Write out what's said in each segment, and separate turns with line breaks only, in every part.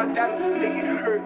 about Dallas, make it hurt.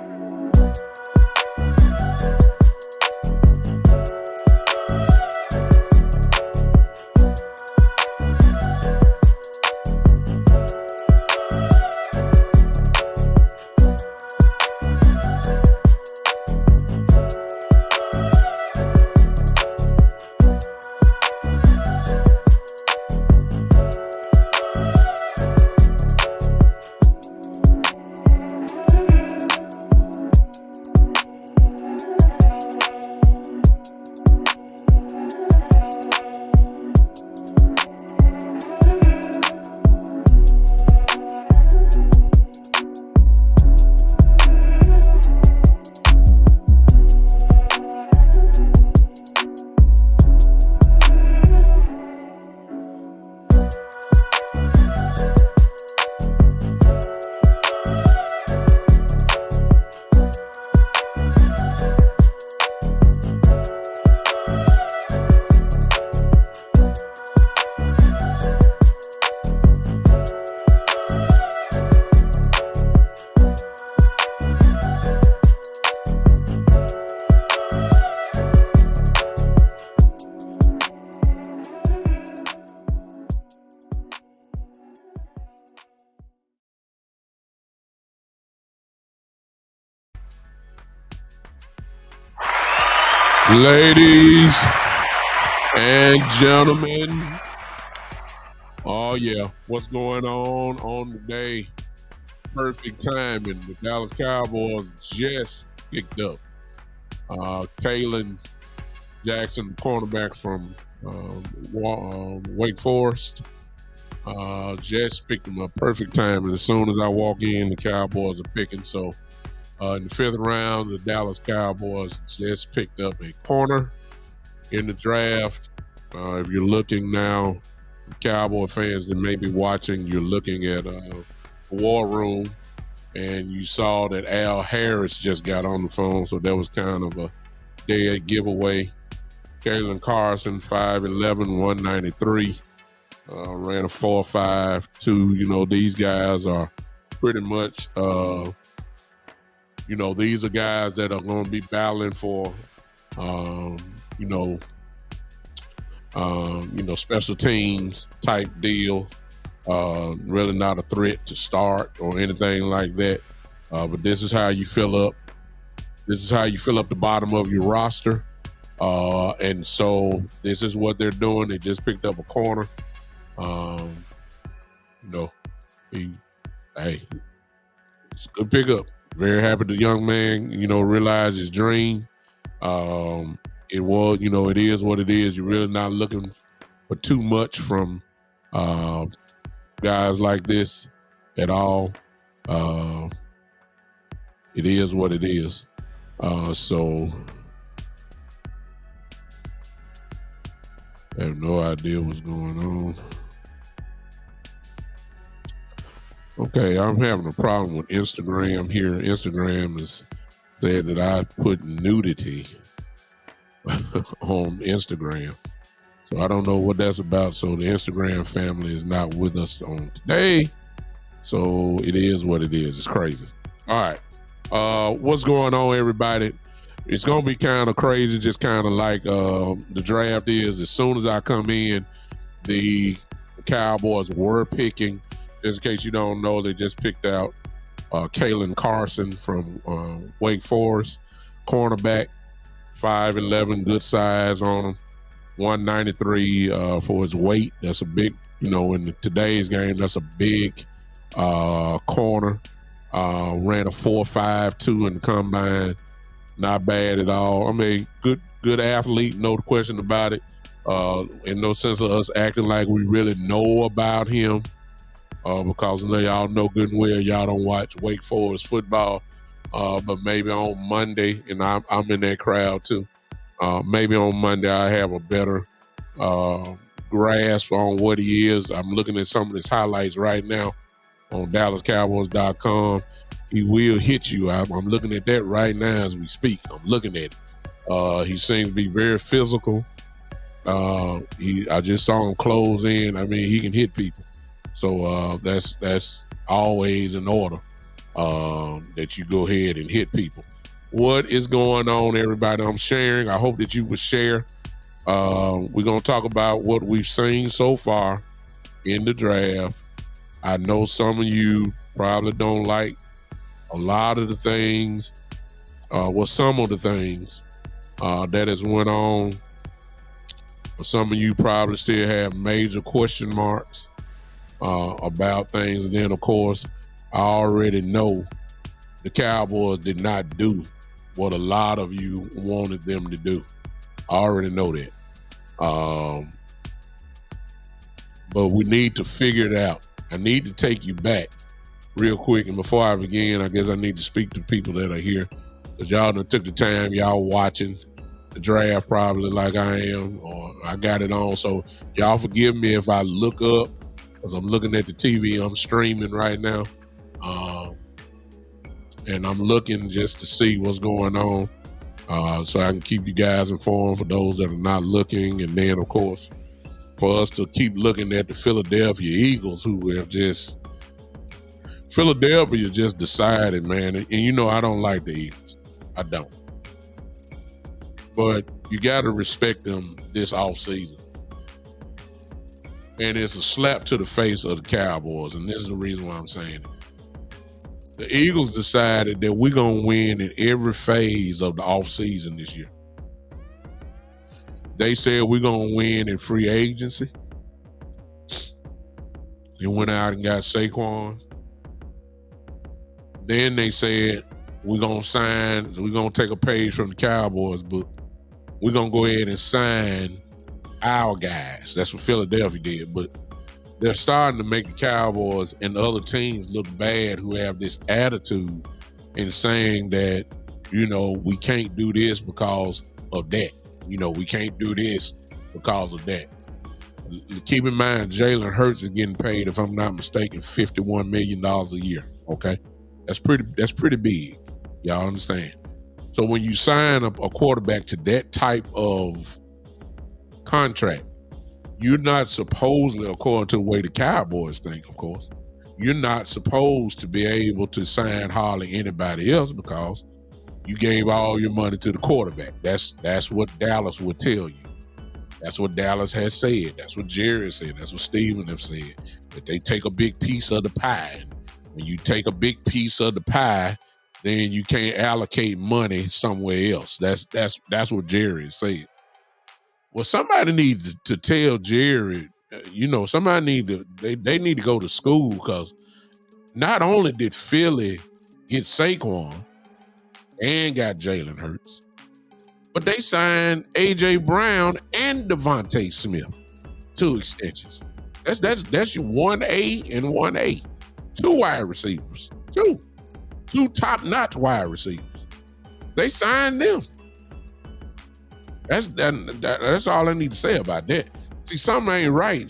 Ladies and gentlemen, oh yeah, what's going on today? Perfect timing. The Dallas Cowboys just picked up Kalen Jackson, cornerback from Wake Forest. Just picked him up. Perfect timing. As soon as I walk in, the Cowboys are picking. So in the 5th round, the Dallas Cowboys just picked up a corner in the draft. If you're looking now, Cowboy fans that may be watching, you're looking at the War Room, and you saw that Al Harris just got on the phone, so that was kind of a dead giveaway. Kalen Carson, 5'11", 193, ran a 4.52. You know, these guys are pretty much these are guys that are going to be battling for, special teams type deal. Really not a threat to start or anything like that. But this is how you fill up. This is how you fill up the bottom of your roster. And so this is what they're doing. They just picked up a corner. It's a good pickup. Very happy the young man, realized his dream. It was, it is what it is. You're really not looking for too much from guys like this at all. It is what it is. So I have no idea what's going on. Okay, I'm having a problem with Instagram here. Instagram has said that I put nudity on Instagram. So I don't know what that's about. So the Instagram family is not with us on today. So it is what it is. It's crazy. All right. What's going on, everybody? It's going to be kind of crazy, just kind of like the draft is. As soon as I come in, the Cowboys were picking. Just in case you don't know, they just picked out Kalen Carson from Wake Forest, cornerback, 5'11", good size on him, 193 for his weight. That's a big, in today's game, that's a big corner. Ran a 4.52 in the combine. Not bad at all. I mean, good athlete, no question about it. In no sense of us acting like we really know about him. Because y'all know good and well y'all don't watch Wake Forest football, but maybe on Monday, and I'm in that crowd too. Maybe on Monday I have a better grasp on what he is. I'm looking at some of his highlights right now on DallasCowboys.com. He will hit you. I'm looking at that right now as we speak. I'm looking at it. He seems to be very physical. I just saw him close in. I mean, he can hit people. So that's always in order. that you go ahead and hit people. What is going on, everybody? I'm sharing. I hope that you will share. We're going to talk about what we've seen so far in the draft. I know some of you probably don't like a lot of the things, some of the things that has went on. Some of you probably still have major question marks about things. And then, of course, I already know the Cowboys did not do what a lot of you wanted them to do. I already know that. But we need to figure it out. I need to take you back real quick. And before I begin, I guess I need to speak to people that are here, because y'all done took the time, y'all watching the draft probably like I am, or I got it on. So y'all forgive me if I look up, because I'm looking at the TV. I'm streaming right now. And I'm looking just to see what's going on, so I can keep you guys informed for those that are not looking. And then, of course, for us to keep looking at the Philadelphia Eagles, who have just decided, man. And you know I don't like the Eagles. I don't. But you got to respect them this offseason. And it's a slap to the face of the Cowboys, and this is the reason why I'm saying it. The Eagles decided that we're going to win in every phase of the offseason this year. They said we're going to win in free agency. They went out and got Saquon. Then they said we're going to take a page from the Cowboys book. We're going to go ahead and sign our guys. That's what Philadelphia did. But they're starting to make the Cowboys and the other teams look bad who have this attitude and saying that, we can't do this because of that. We can't do this because of that. Keep in mind, Jalen Hurts is getting paid, if I'm not mistaken, $51 million a year. Okay? That's pretty big. Y'all understand? So when you sign up a quarterback to that type of contract, you're not supposedly, according to the way the Cowboys think, of course, you're not supposed to be able to sign hardly anybody else because you gave all your money to the quarterback. That's what Dallas would tell you. That's what Dallas has said. That's what Jerry said. That's what Steven have said. That they take a big piece of the pie. And when you take a big piece of the pie, then you can't allocate money somewhere else. That's what Jerry said. Well, somebody needs to tell Jerry, somebody they need to go to school, because not only did Philly get Saquon and got Jalen Hurts, but they signed A.J. Brown and Devontae Smith, 2 extensions. That's your 1A and 1A. 2 wide receivers. 2 top-notch wide receivers. They signed them. That's all I need to say about that. See, something ain't right.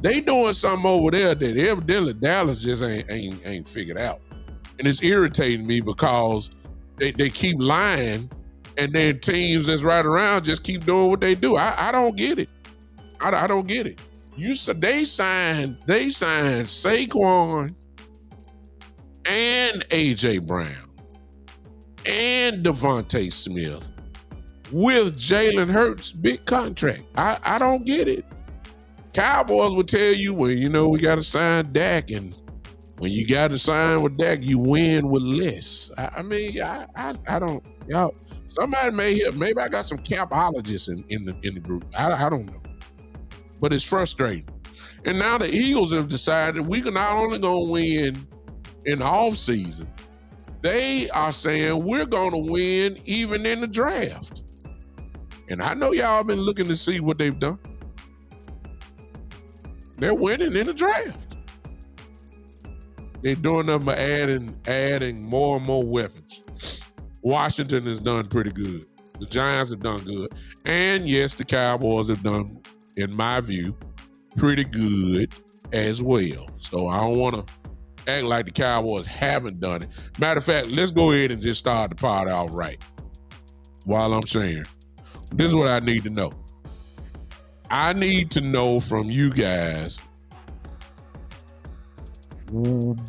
They doing something over there that evidently Dallas just ain't figured out. And it's irritating me because they keep lying, and then teams that's right around just keep doing what they do. I don't get it. I don't get it. They signed Saquon and A.J. Brown and Devontae Smith with Jalen Hurts' big contract. I don't get it. Cowboys will tell you, well, we got to sign Dak, and when you got to sign with Dak, you win with less. I don't. Y'all, somebody maybe I got some capologists in the group. I don't know, but it's frustrating. And now the Eagles have decided we can not only going to win in the offseason, they are saying we're going to win even in the draft. And I know y'all been looking to see what they've done. They're winning in the draft. They're doing them by adding more and more weapons. Washington has done pretty good. The Giants have done good. And yes, the Cowboys have done, in my view, pretty good as well. So I don't want to act like the Cowboys haven't done it. Matter of fact, let's go ahead and just start the pod out right while I'm sharing. This is what I need to know. I need to know from you guys,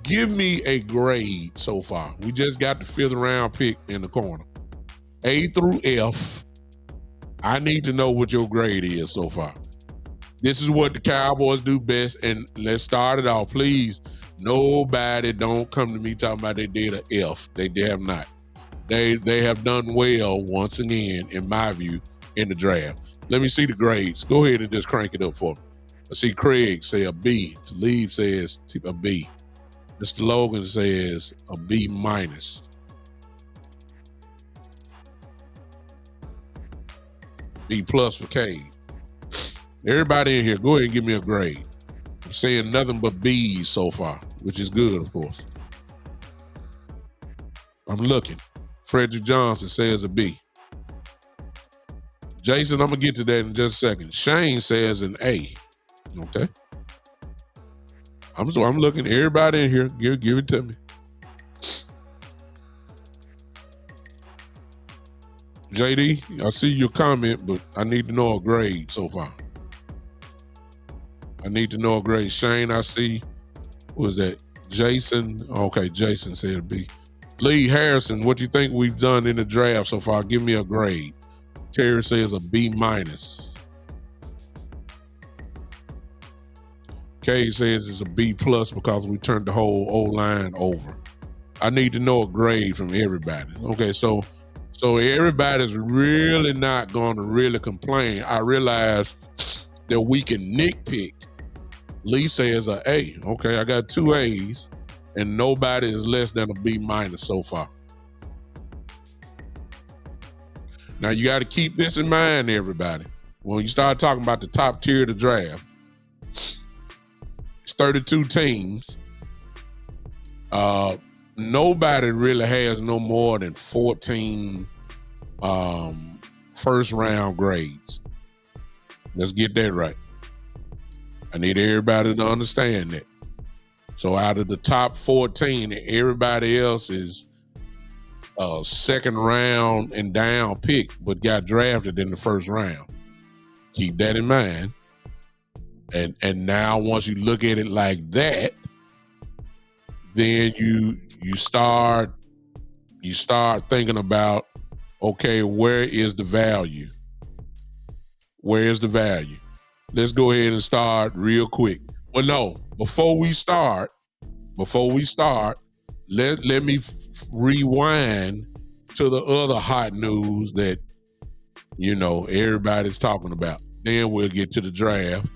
Give me a grade so far. We just got the 5th round pick in the corner. A through F. I need to know what your grade is so far. This is what the Cowboys do best, and let's start it off. Please, nobody don't come to me talking about they did an F. They have not. They have done well once again, in my view, in the draft. Let me see the grades. Go ahead and just crank it up for me. I see Craig say a B. Talib says a B. Mr. Logan says a B minus. B plus for Cade. Everybody in here, go ahead and give me a grade. I'm saying nothing but B's so far, which is good, of course. I'm looking. Frederick Johnson says a B. Jason, I'm going to get to that in just a second. Shane says an A. Okay. I'm looking. Everybody in here, give it to me. JD, I see your comment, but I need to know a grade so far. I need to know a grade. Shane, I see. What was that? Jason. Okay, Jason said B. Lee Harrison, what you think we've done in the draft so far? Give me a grade. Terry says a B minus. Kay says it's a B plus because we turned the whole O-line over. I need to know a grade from everybody. Okay, so everybody's really not going to really complain. I realize that we can nitpick. Lee says a A. Okay, I got 2 A's, and nobody is less than a B minus so far. Now, you got to keep this in mind, everybody. When you start talking about the top tier of the draft, it's 32 teams. Nobody really has no more than 14 first-round grades. Let's get that right. I need everybody to understand that. So out of the top 14, everybody else is second round and down pick, but got drafted in the first round. Keep that in mind. And now once you look at it like that, then you start thinking about, okay, where is the value? Where is the value? Let's go ahead and start real quick. Well, no, before we start, let me rewind to the other hot news that, everybody's talking about. Then we'll get to the draft,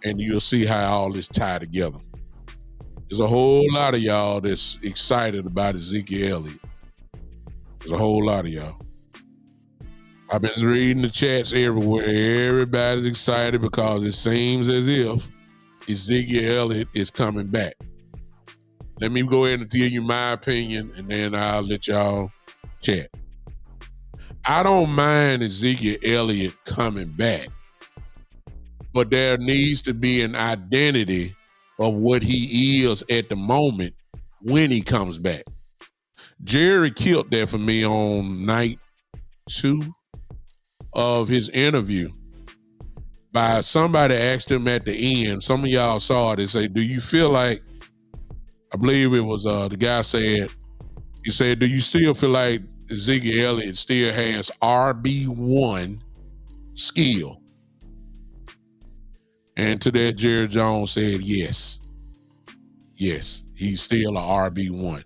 and you'll see how all this tie together. There's a whole lot of y'all that's excited about Ezekiel Elliott. There's a whole lot of y'all. I've been reading the chats everywhere. Everybody's excited because it seems as if Ezekiel Elliott is coming back. Let me go ahead and tell you my opinion, and then I'll let y'all chat. I don't mind Ezekiel Elliott coming back, but there needs to be an identity of what he is at the moment when he comes back. Jerry killed that for me on night 2 of his interview. By somebody asked him at the end, some of y'all saw it, they say, do you feel like, I believe it was the guy said, he said, do you still feel like Ezekiel Elliott still has RB1 skill? And to that, Jerry Jones said, yes. Yes, he's still a RB1.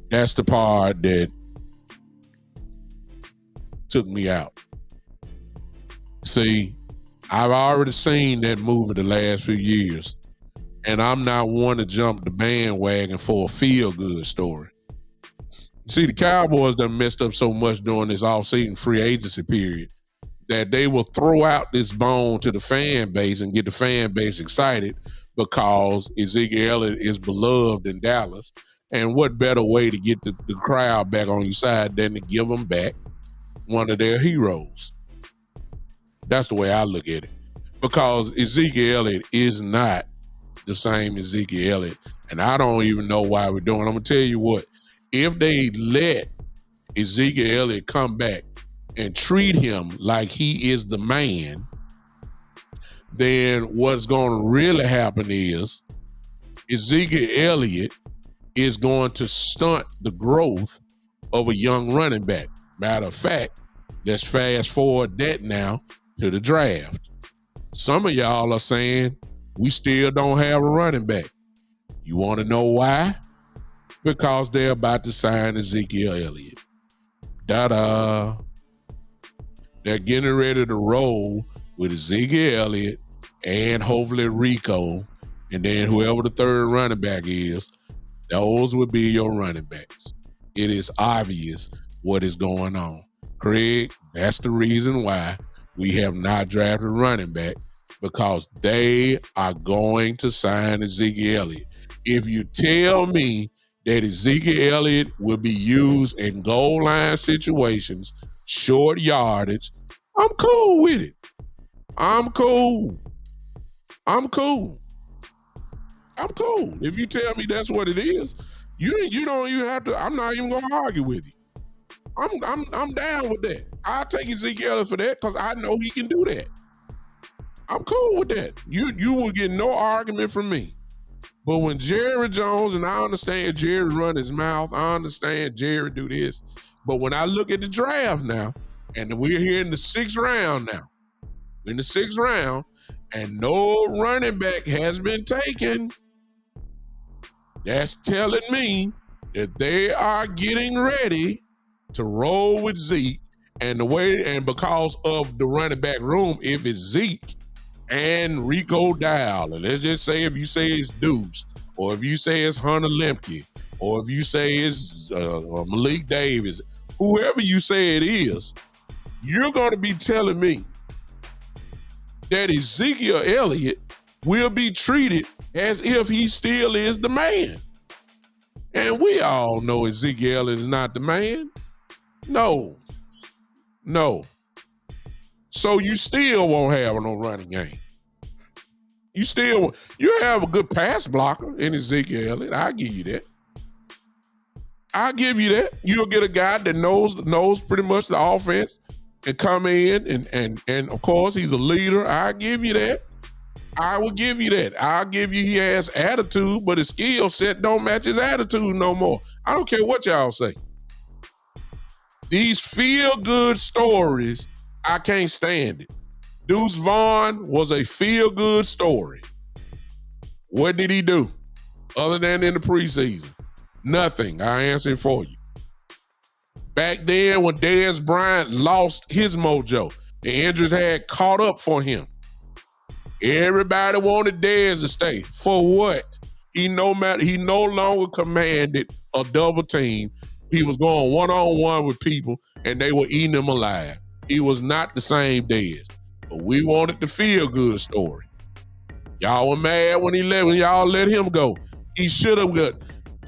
That's the part that took me out. See, I've already seen that movie the last few years, and I'm not one to jump the bandwagon for a feel-good story. See, the Cowboys done messed up so much during this off-season free agency period that they will throw out this bone to the fan base and get the fan base excited because Ezekiel Elliott is beloved in Dallas. And what better way to get the crowd back on your side than to give them back one of their heroes? That's the way I look at it. Because Ezekiel Elliott is not the same Ezekiel Elliott. And I don't even know why we're doing it. I'm going to tell you what. If they let Ezekiel Elliott come back and treat him like he is the man, then what's going to really happen is Ezekiel Elliott is going to stunt the growth of a young running back. Matter of fact, let's fast forward that now to the draft. Some of y'all are saying we still don't have a running back. You want to know why? Because they're about to sign Ezekiel Elliott. Da-da. They're getting ready to roll with Ezekiel Elliott and hopefully Rico, and then whoever the third running back is, those would be your running backs. It is obvious what is going on. Craig, that's the reason why we have not drafted a running back, because they are going to sign Ezekiel Elliott. If you tell me that Ezekiel Elliott will be used in goal line situations, short yardage, I'm cool with it. I'm cool. If you tell me that's what it is, you don't even have to. I'm not even gonna argue with you. I'm down with that. I'll take Ezekiel Elliott for that because I know he can do that. I'm cool with that. You will get no argument from me. But when Jerry Jones, and I understand Jerry run his mouth, I understand Jerry do this, but when I look at the draft now, and we're here in the 6th round now, in the 6th round, and no running back has been taken, that's telling me that they are getting ready to roll with Zeke. And because of the running back room, if it's Zeke and Rico Dowell, and let's just say if you say it's Deuce, or if you say it's Hunter Lemke, or if you say it's Malik Davis, whoever you say it is, you're going to be telling me that Ezekiel Elliott will be treated as if he still is the man. And we all know Ezekiel Elliott is not the man. No. So you still won't have no running game. You have a good pass blocker in Ezekiel Elliott. I'll give you that. You'll get a guy that knows pretty much the offense and come in and of course he's a leader. I give you that. I will give you that. I'll give you he has attitude, but his skill set don't match his attitude no more. I don't care what y'all say. These feel-good stories, I can't stand it. Deuce Vaughn was a feel-good story. What did he do other than in the preseason? Nothing. I answer for you. Back then when Dez Bryant lost his mojo, the injuries had caught up for him. Everybody wanted Dez to stay. For what? He no longer commanded a double team. He was going one-on-one with people, and they were eating him alive. He was not the same Dez. But we wanted the feel-good story. Y'all were mad when y'all let him go. He should have got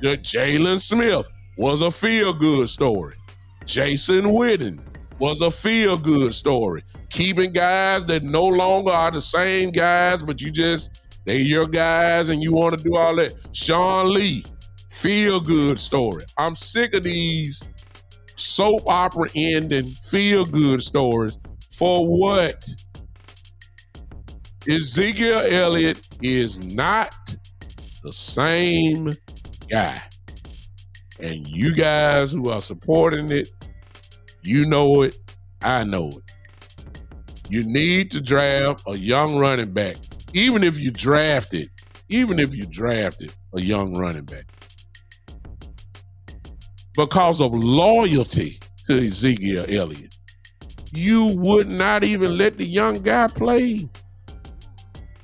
Jalen Smith was a feel-good story. Jason Witten was a feel-good story. Keeping guys that no longer are the same guys, but they your guys and you want to do all that. Sean Lee, feel-good story. I'm sick of these soap opera ending feel-good stories. For what? Ezekiel Elliott is not the same guy. And you guys who are supporting it, you know it, I know it. You need to draft a young running back, even if you drafted a young running back. Because of loyalty to Ezekiel Elliott, you would not even let the young guy play.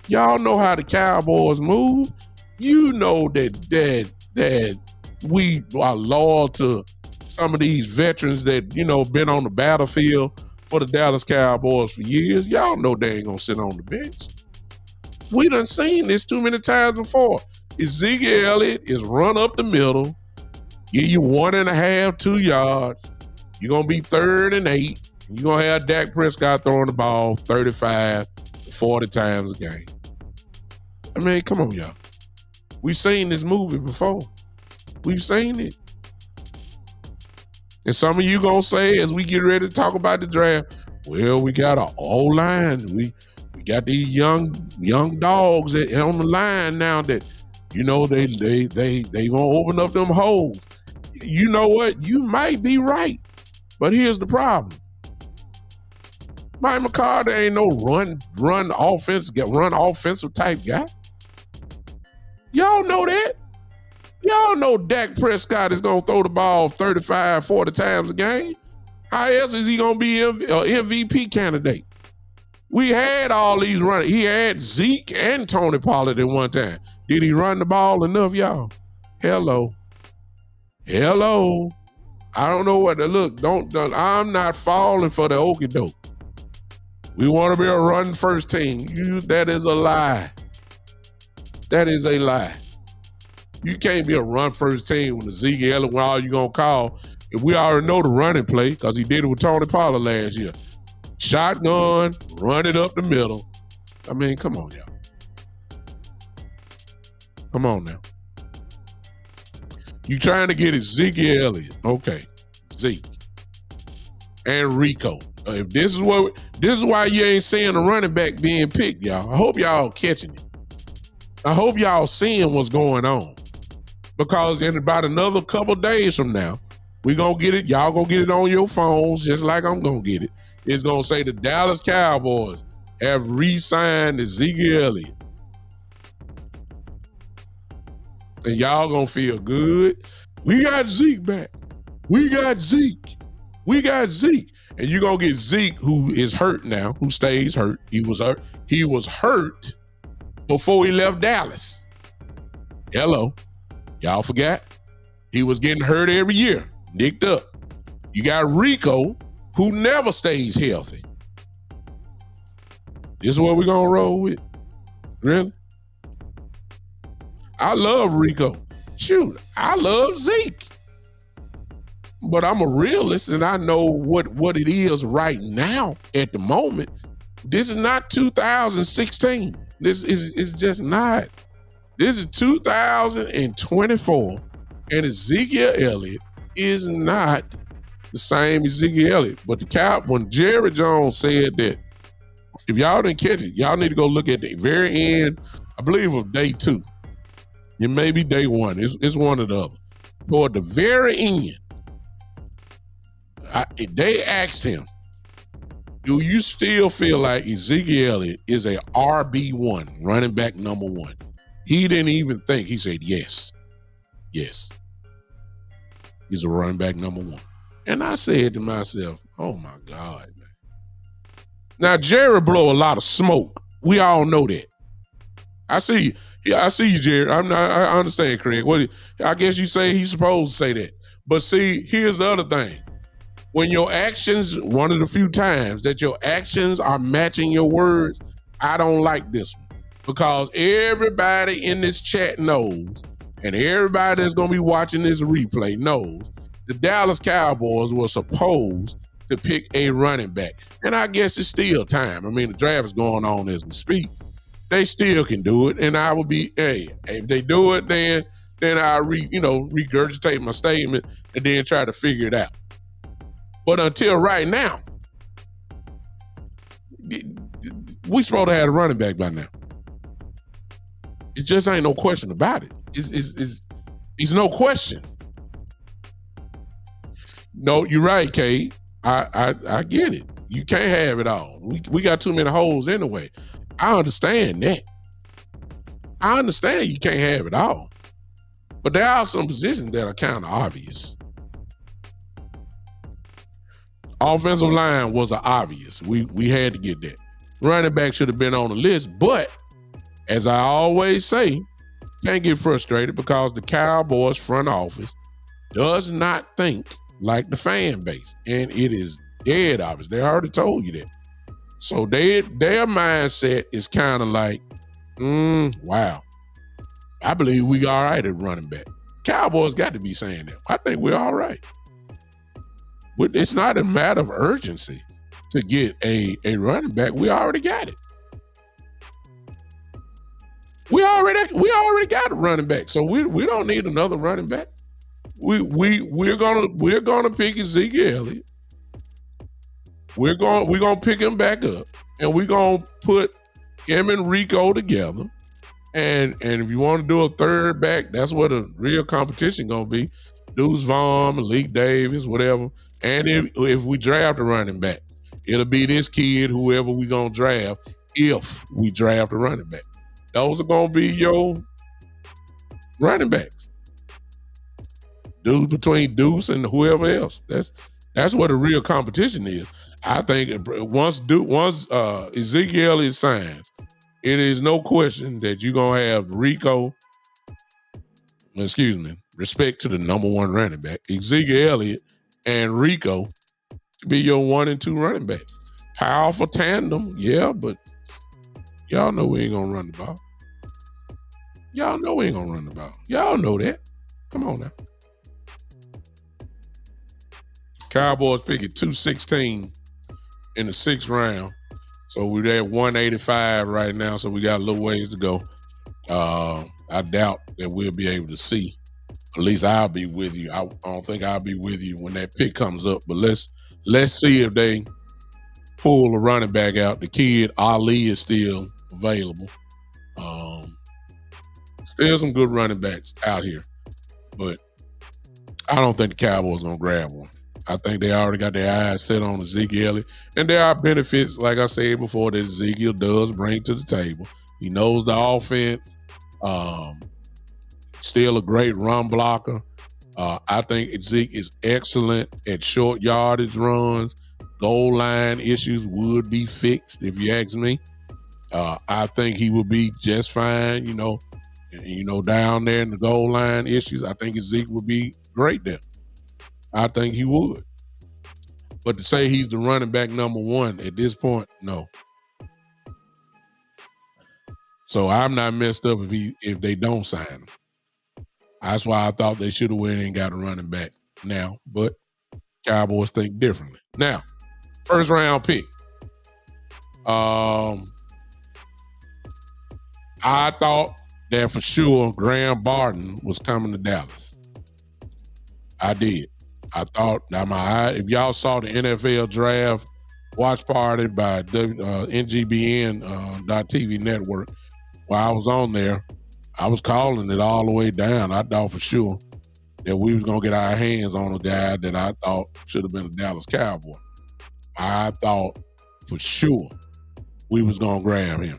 Y'all know how the Cowboys move. You know that we are loyal to some of these veterans that, been on the battlefield for the Dallas Cowboys for years. Y'all know they ain't gonna sit on the bench. We done seen this too many times before. Ezekiel Elliott is run up the middle, give you 1.5, 2 yards. You're gonna be 3rd and 8. And you're gonna have Dak Prescott throwing the ball 35 to 40 times a game. I mean, come on, y'all. We've seen this movie before. We've seen it. And some of you gonna say, as we get ready to talk about the draft, well, we got an old line. We got these young dogs on the line now that You know, they gonna open up them holes. You know what? You might be right, but here's the problem. Mike McCarthy ain't no run offensive type guy. Y'all know that. Y'all know Dak Prescott is gonna throw the ball 35, 40 times a game. How else is he gonna be an MVP candidate? We had all these runners. He had Zeke and Tony Pollard at one time. Did he run the ball enough, y'all? Hello. I don't know what to look. I'm not falling for the okie doke. We want to be a run first team. That is a lie. That is a lie. You can't be a run first team when the Zeke Elliott, all you gonna call. If we already know the running play, because he did it with Tony Pollard last year. Shotgun, run it up the middle. I mean, come on, y'all. Come on now. You trying to get it Zeke Elliott. Okay. Zeke. And Rico. If this is why you ain't seeing a running back being picked, y'all. I hope y'all catching it. I hope y'all seeing what's going on. Because in about another couple days from now, we gonna get it. Y'all gonna get it on your phones, just like I'm gonna get it. It's gonna say the Dallas Cowboys have re-signed Zeke Elliott. And y'all gonna feel good. We got Zeke back. We got Zeke. And you're gonna get Zeke, who is hurt now, who stays hurt. He was hurt before he left Dallas. Hello. Y'all forgot? He was getting hurt every year, nicked up. You got Rico, who never stays healthy. This is what we're gonna roll with. Really? I love Rico. Shoot, I love Zeke. But I'm a realist and I know what it is right now at the moment. This is not 2016. This is just not. This is 2024, and Ezekiel Elliott is not the same Ezekiel Elliott. But when Jerry Jones said that, if y'all didn't catch it, y'all need to go look at the very end, I believe of day 2. It may be day 1. It's one or the other. Toward the very end, they asked him, do you still feel like Ezekiel Elliott is a RB1, running back number 1? He didn't even think. He said, yes. Yes. He's a running back number 1. And I said to myself, oh my God, man. Now, Jerry blow a lot of smoke. We all know that. I see you. Yeah, I see you, Jerry. I understand, Craig. I guess you say he's supposed to say that. But see, here's the other thing. When your actions, one of the few times that your actions are matching your words, I don't like this one. Because everybody in this chat knows, and everybody that's going to be watching this replay knows, the Dallas Cowboys were supposed to pick a running back. And I guess it's still time. I mean, the draft is going on as we speak. They still can do it. And I would be, hey, if they do it, then I regurgitate my statement and then try to figure it out. But until right now, we supposed to have a running back by now. It just ain't no question about it. It's no question. No, you're right, Kate. I get it. You can't have it all. We got too many holes anyway. I understand that. I understand you can't have it all. But there are some positions that are kind of obvious. Offensive line was obvious. We had to get that. Running back should have been on the list, but as I always say, can't get frustrated because the Cowboys front office does not think like the fan base. And it is dead obvious. They already told you that. So their mindset is kind of like, wow, I believe we all right at running back. Cowboys got to be saying that. I think we're all right. But it's not a matter of urgency to get a running back. We already got it. We already got a running back, so we don't need another running back. We're gonna pick Ezekiel Elliott. We're gonna pick him back up, and we're gonna put him and Rico together, And if you want to do a third back, that's what a real competition gonna be. Deuce Vaughn, Malik Davis, whatever. And if we draft a running back, it'll be this kid, whoever we gonna draft, if we draft a running back. Those are gonna be your running backs. Dudes between Deuce and whoever else. That's what a real competition is. I think once Ezekiel is signed, it is no question that you're gonna have respect to the number one running back, Ezekiel Elliott and Rico, to be your 1 and 2 running backs. Powerful tandem, yeah, but y'all know we ain't gonna run the ball. Y'all know we ain't gonna run the ball. Y'all know that. Come on now. Cowboys picking 216 in the 6th round. So we're at 185 right now, so we got a little ways to go. I doubt that we'll be able to see. At least I'll be with you. I don't think I'll be with you when that pick comes up. But let's see if they pull a running back out. The kid Ali is still available. Still some good running backs out here, but I don't think the Cowboys gonna grab one. I think they already got their eyes set on Ezekiel Elliott, and there are benefits, like I said before, that Ezekiel does bring to the table. He knows the offense. Still a great run blocker. I think Zeke is excellent at short yardage runs. Goal line issues would be fixed, if you ask me. I think he will be just fine, down there in the goal line issues. I think Zeke would be great there. I think he would. But to say he's the running back number 1 at this point, no. So I'm not messed up if they don't sign him. That's why I thought they should have went and got a running back now. But Cowboys think differently. Now, 1st round pick. I thought that for sure Graham Barton was coming to Dallas. I did. I thought, if y'all saw the NFL draft watch party by NGBN.TV network, while I was on there, I was calling it all the way down. I thought for sure that we was going to get our hands on a guy that I thought should have been a Dallas Cowboy. I thought for sure we was going to grab him.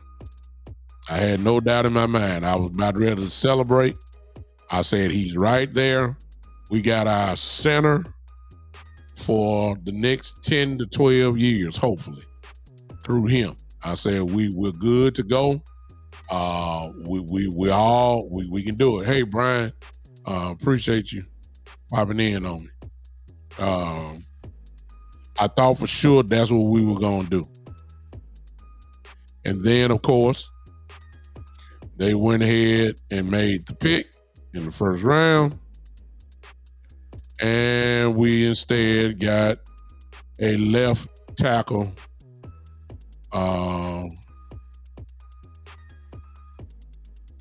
I had no doubt in my mind. I was about ready to celebrate. I said, he's right there. We got our center for the next 10 to 12 years, hopefully, through him. I said, we're good to go. We can do it. Hey, Brian, appreciate you popping in on me. I thought for sure that's what we were going to do. And then, of course, they went ahead and made the pick in the 1st round. And we instead got a left tackle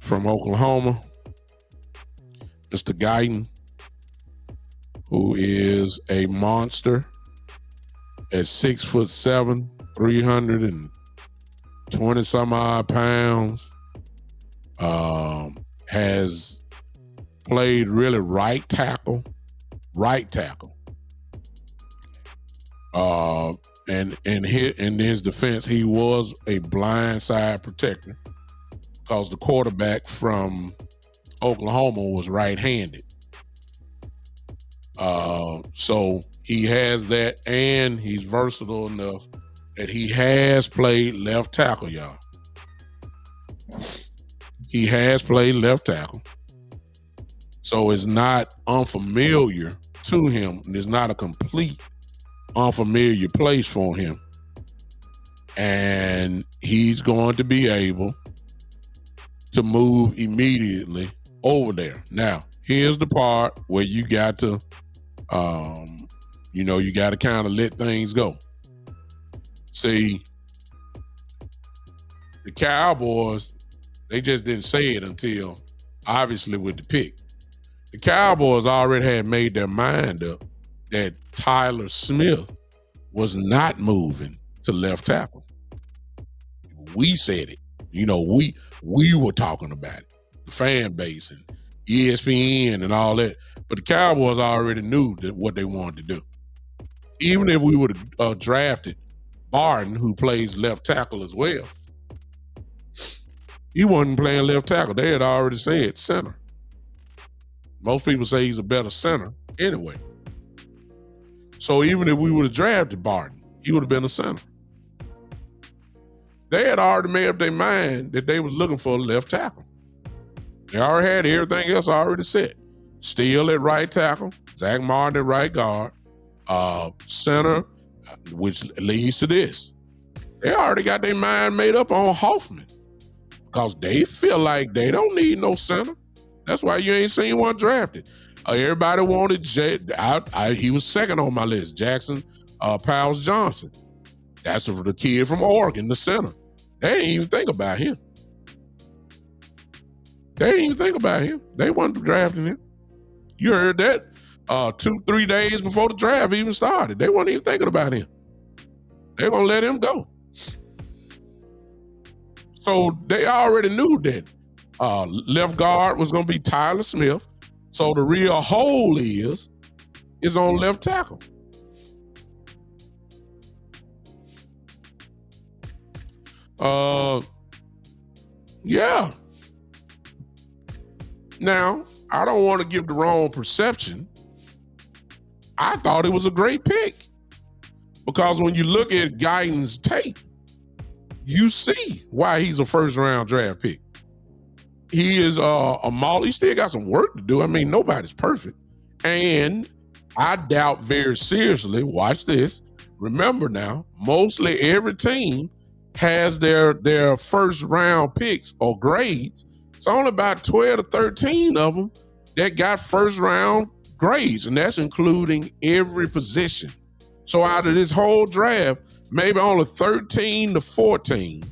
from Oklahoma, Mr. Guyton, who is a monster at 6'7", 320 some odd pounds. Has played really right tackle. And in his defense, he was a blind side protector because the quarterback from Oklahoma was right-handed. So he has that, and he's versatile enough that he has played left tackle, y'all. He has played left tackle. So it's not unfamiliar to him. It's not a complete unfamiliar place for him. And he's going to be able to move immediately over there. Now, here's the part where you got to, you got to kind of let things go. See, the Cowboys, they just didn't say it until, obviously, with the pick. The Cowboys already had made their mind up that Tyler Smith was not moving to left tackle. We said it. we were talking about it, the fan base and ESPN and all that. But the Cowboys already knew what they wanted to do. Even if we would have drafted Barton, who plays left tackle as well, he wasn't playing left tackle. They had already said center. Most people say he's a better center anyway. So even if we would have drafted Barton, he would have been a center. They had already made up their mind that they was looking for a left tackle. They already had everything else already set. Steele at right tackle, Zach Martin at right guard, center, which leads to this. They already got their mind made up on Hoffman because they feel like they don't need no center. That's why you ain't seen one drafted. Everybody wanted he was second on my list, Jackson Powers Johnson. That's the kid from Oregon, the center. They didn't even think about him. They wasn't drafting him. You heard that 2-3 days before the draft even started. They weren't even thinking about him. They're going to let him go. So they already knew that left guard was going to be Tyler Smith. So the real hole is on left tackle. Yeah. Now, I don't want to give the wrong perception. I thought it was a great pick because when you look at Guyton's tape, you see why he's a first-round draft pick. He is a model. He still got some work to do. I mean, nobody's perfect. And I doubt very seriously, watch this. Remember now, mostly every team has their first-round picks or grades. It's only about 12 to 13 of them that got first-round grades, and that's including every position. So out of this whole draft, maybe only 13 to 14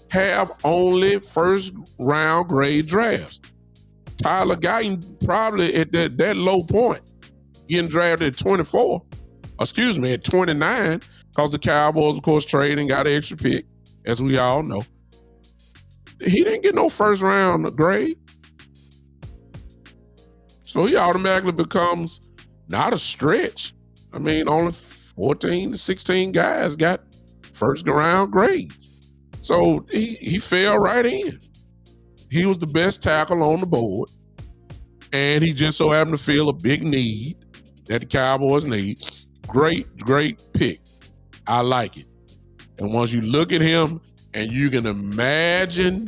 have only first-round grade drafts. Tyler Guyton probably at that low point, getting drafted at 24, at 29, because the Cowboys, of course, traded and got an extra pick, as we all know. He didn't get no first-round grade. So he automatically becomes not a stretch. I mean, only 14 to 16 guys got first-round grades. So he fell right in. He was the best tackle on the board, and he just so happened to feel a big need that the Cowboys need. Great pick. I like it. And once you look at him and you can imagine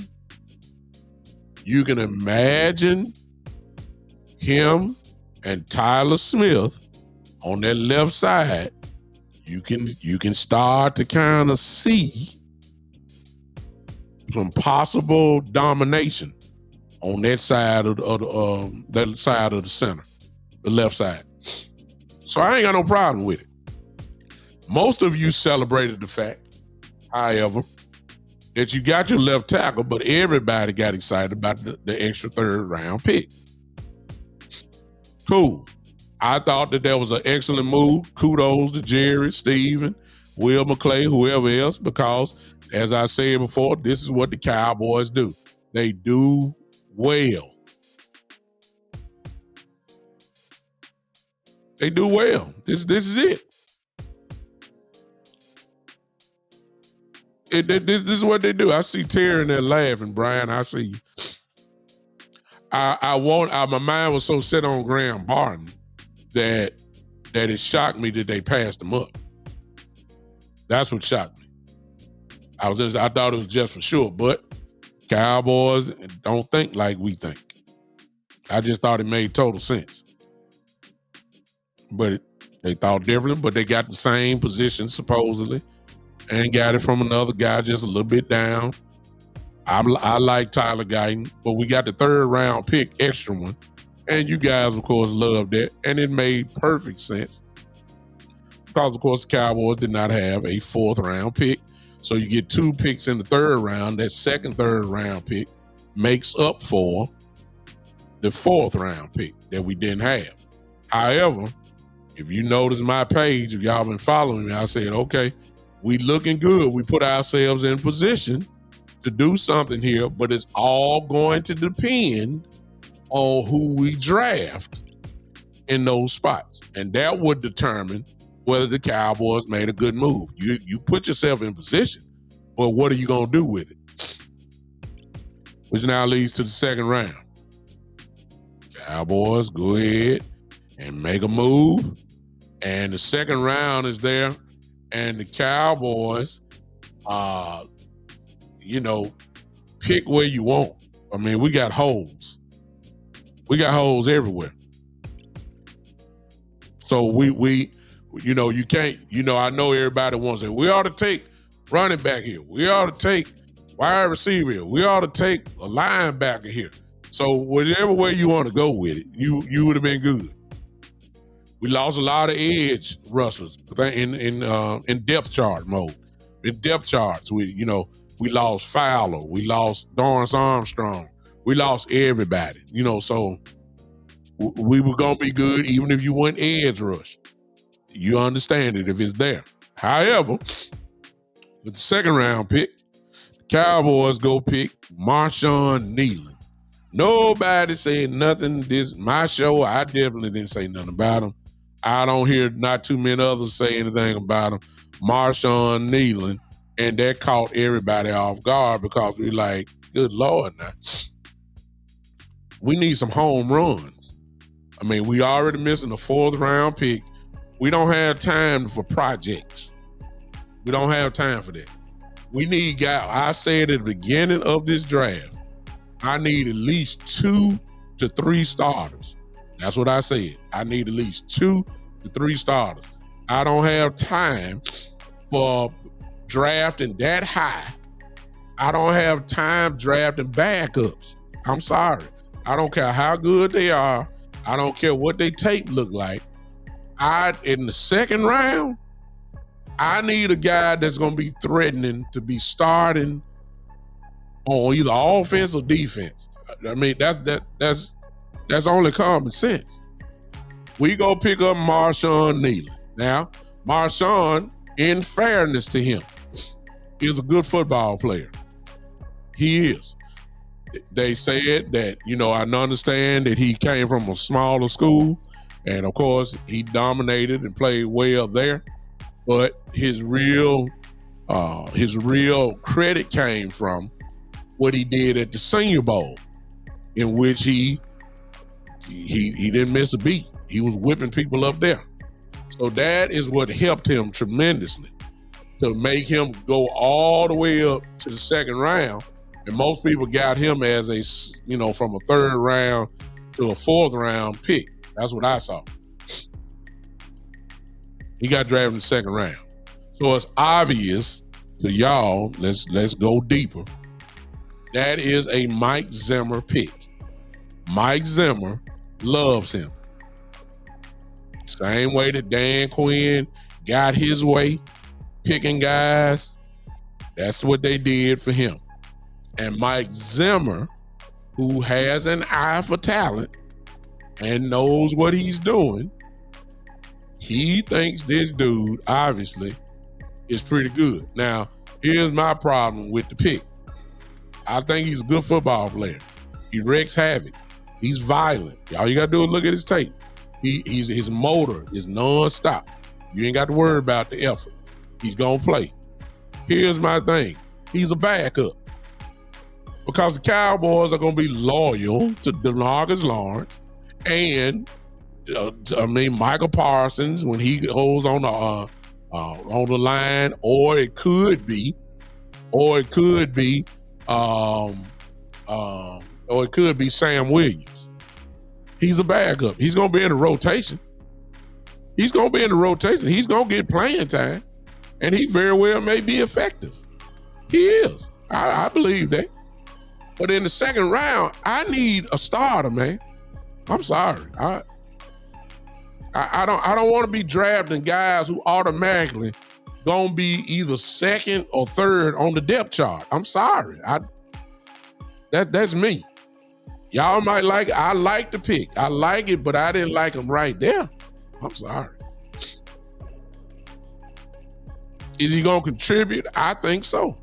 him and Tyler Smith on that left side, you can start to kind of see some possible domination on that side of the center, the left side. So I ain't got no problem with it. Most of you celebrated the fact, however, that you got your left tackle, but everybody got excited about the extra third-round pick. Cool. I thought that was an excellent move. Kudos to Jerry, Steven, Will McClay, whoever else, because, as I said before, this is what the Cowboys do. They do well. They do well. This is it. This is what they do. I see Terry in there laughing, Brian. I see you. My mind was so set on Graham Barton that it shocked me that they passed him up. That's what shocked me. I thought it was just for sure, but Cowboys don't think like we think. I just thought it made total sense. But they thought differently, but they got the same position supposedly and got it from another guy just a little bit down. I like Tyler Guyton, but we got the third-round pick, extra one, and you guys, of course, loved it, and it made perfect sense because, of course, the Cowboys did not have a fourth-round pick, so you get 2 picks in the third round. That second third-round pick makes up for the fourth-round pick that we didn't have. However, if you notice my page, if y'all been following me, I said, okay, we looking good. We put ourselves in position to do something here, but it's all going to depend on who we draft in those spots. And that would determine whether the Cowboys made a good move. You put yourself in position, but what are you going to do with it? Which now leads to the second round. Cowboys go ahead and make a move. And the second round is there. And the Cowboys, pick where you want. I mean, we got holes. We got holes everywhere. So we you can't, I know everybody wants it. We ought to take running back here. We ought to take wide receiver here. We ought to take a linebacker here. So whatever way you want to go with it, you would have been good. We lost a lot of edge rushers in depth chart mode. In depth charts, we lost Fowler, we lost Dorrance Armstrong, we lost everybody. So we were gonna be good even if you went edge rush. You understand it if it's there. However, with the second round pick, the Cowboys go pick Marshawn Kneeland. Nobody said nothing. This my show. I definitely didn't say nothing about him. I don't hear not too many others say anything about him. Marshawn Kneeland, and that caught everybody off guard because we like, good Lord now. We need some home runs. I mean, we already missing the fourth round pick. We don't have time for projects. We don't have time for that. We need guys. I said at the beginning of this draft, I need at least 2 to 3 starters. That's what I said. I need at least 2 to 3 starters. I don't have time for drafting that high. I don't have time drafting backups. I'm sorry. I don't care how good they are. I don't care what they tape look like. In the second round, I need a guy that's going to be threatening to be starting on either offense or defense. I mean, that's only common sense. We go pick up Marshawn Kneeland. Now, Marshawn, in fairness to him, is a good football player. He is. They said that, I understand that he came from a smaller school, and of course, he dominated and played well there. But his real credit came from what he did at the Senior Bowl, in which he didn't miss a beat. He was whipping people up there. So that is what helped him tremendously to make him go all the way up to the second round. And most people got him as from a third round to a fourth round pick. That's what I saw. He got drafted in the second round. So it's obvious to y'all, let's go deeper. That is a Mike Zimmer pick. Mike Zimmer loves him. Same way that Dan Quinn got his way picking guys. That's what they did for him. And Mike Zimmer, who has an eye for talent and knows what he's doing, he thinks this dude, obviously, is pretty good. Now, here's my problem with the pick. I think he's a good football player. He wreaks havoc. He's violent. All you got to do is look at his tape. His motor is nonstop. You ain't got to worry about the effort. He's going to play. Here's my thing. He's a backup. Because the Cowboys are going to be loyal to DeMarcus Lawrence and, Michael Parsons when he goes on the line, or it could be Sam Williams. He's a backup. He's going to be in the rotation. He's going to get playing time, and he very well may be effective. He is. I believe that. But in the second round, I need a starter, man. I'm sorry. I don't want to be drafting guys who automatically gonna be either second or third on the depth chart. I'm sorry. That's me. Y'all might like it. I like the pick. I like it, but I didn't like him right there. I'm sorry. Is he gonna contribute? I think so.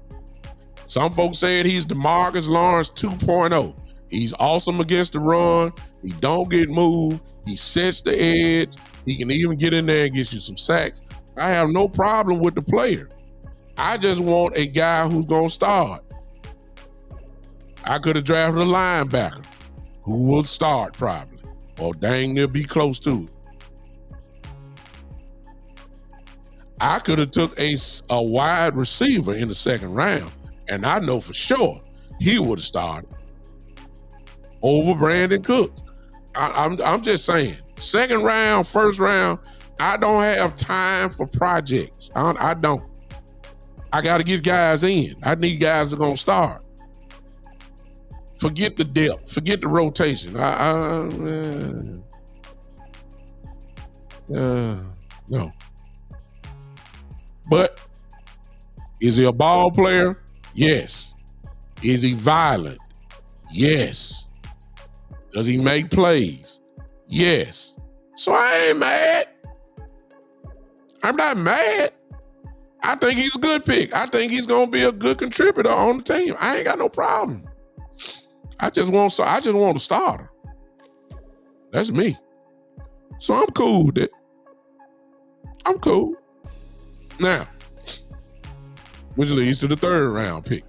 Some folks said he's DeMarcus Lawrence 2.0. He's awesome against the run. He don't get moved. He sets the edge. He can even get in there and get you some sacks. I have no problem with the player. I just want a guy who's going to start. I could have drafted a linebacker who would start probably, or dang near be close to it. I could have took a wide receiver in the second round, and I know for sure he would have started over Brandon Cooks. I'm just saying, second round, first round, I don't have time for projects. I don't. I got to get guys in. I need guys that are going to start. Forget the depth. Forget the rotation. No. But is he a ball player? Yes. Is he violent? Yes. Does he make plays? Yes. So I ain't mad. I'm not mad. I think he's a good pick. I think he's going to be a good contributor on the team. I ain't got no problem. I just want a starter. That's me. So I'm cool with it. I'm cool. Now, which leads to the third round pick.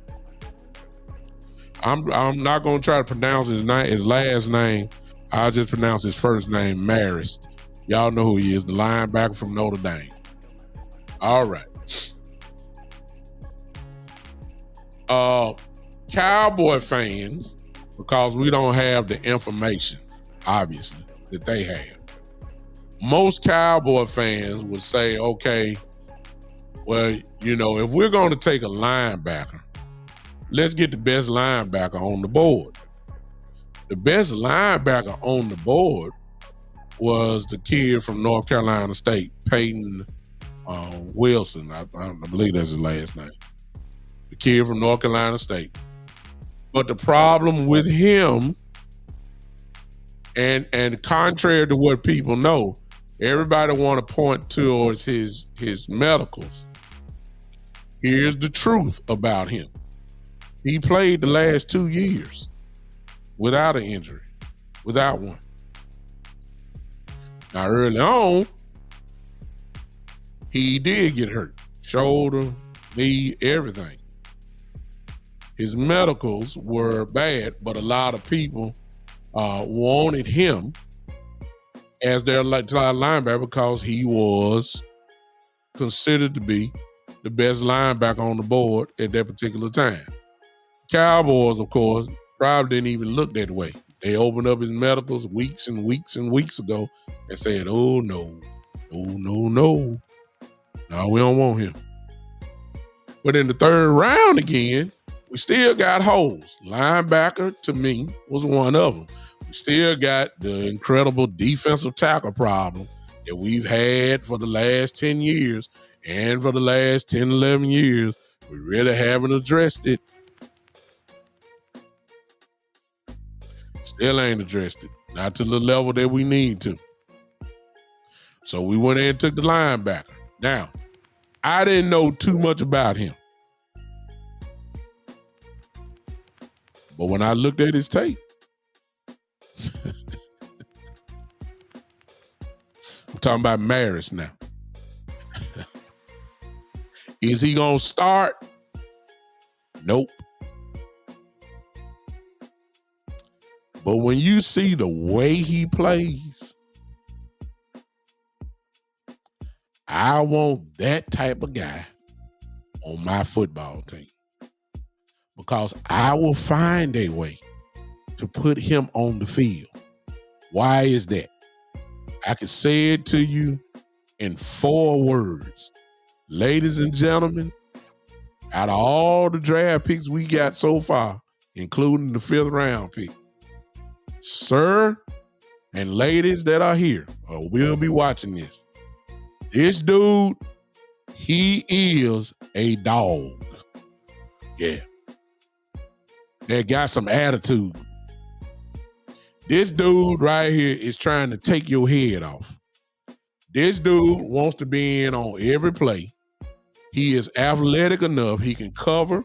I'm not going to try to pronounce his last name. I'll just pronounce his first name, Marist. Y'all know who he is, the linebacker from Notre Dame. All right. Cowboy fans, because we don't have the information, obviously, that they have. Most Cowboy fans would say, okay, well, if we're going to take a linebacker, let's get the best linebacker on the board. The best linebacker on the board was the kid from North Carolina State, Peyton Wilson. I believe that's his last name. The kid from North Carolina State. But the problem with him, and contrary to what people know, everybody want to point towards his medicals. Here's the truth about him. He played the last 2 years without an injury, without one. Now, early on, he did get hurt. Shoulder, knee, everything. His medicals were bad, but a lot of people wanted him as their linebacker because he was considered to be the best linebacker on the board at that particular time. Cowboys, of course, probably didn't even look that way. They opened up his medicals weeks and weeks and weeks ago and said, oh, no. No, we don't want him. But in the third round again, we still got holes. Linebacker, to me, was one of them. We still got the incredible defensive tackle problem that we've had for the last 10 years and for the last 10, 11 years. We really haven't addressed it. Still ain't addressed it. Not to the level that we need to. So we went in and took the linebacker. Now, I didn't know too much about him. But when I looked at his tape, I'm talking about Maris now. Is he going to start? Nope. But when you see the way he plays, I want that type of guy on my football team. Because I will find a way to put him on the field. Why is that? I can say it to you in 4 words. Ladies and gentlemen, out of all the draft picks we got so far, including the 5th round pick, sir and ladies that are here or will be watching this dude, he is a dog. Yeah. That got some attitude. This dude right here is trying to take your head off. This dude wants to be in on every play. He is athletic enough. He can cover.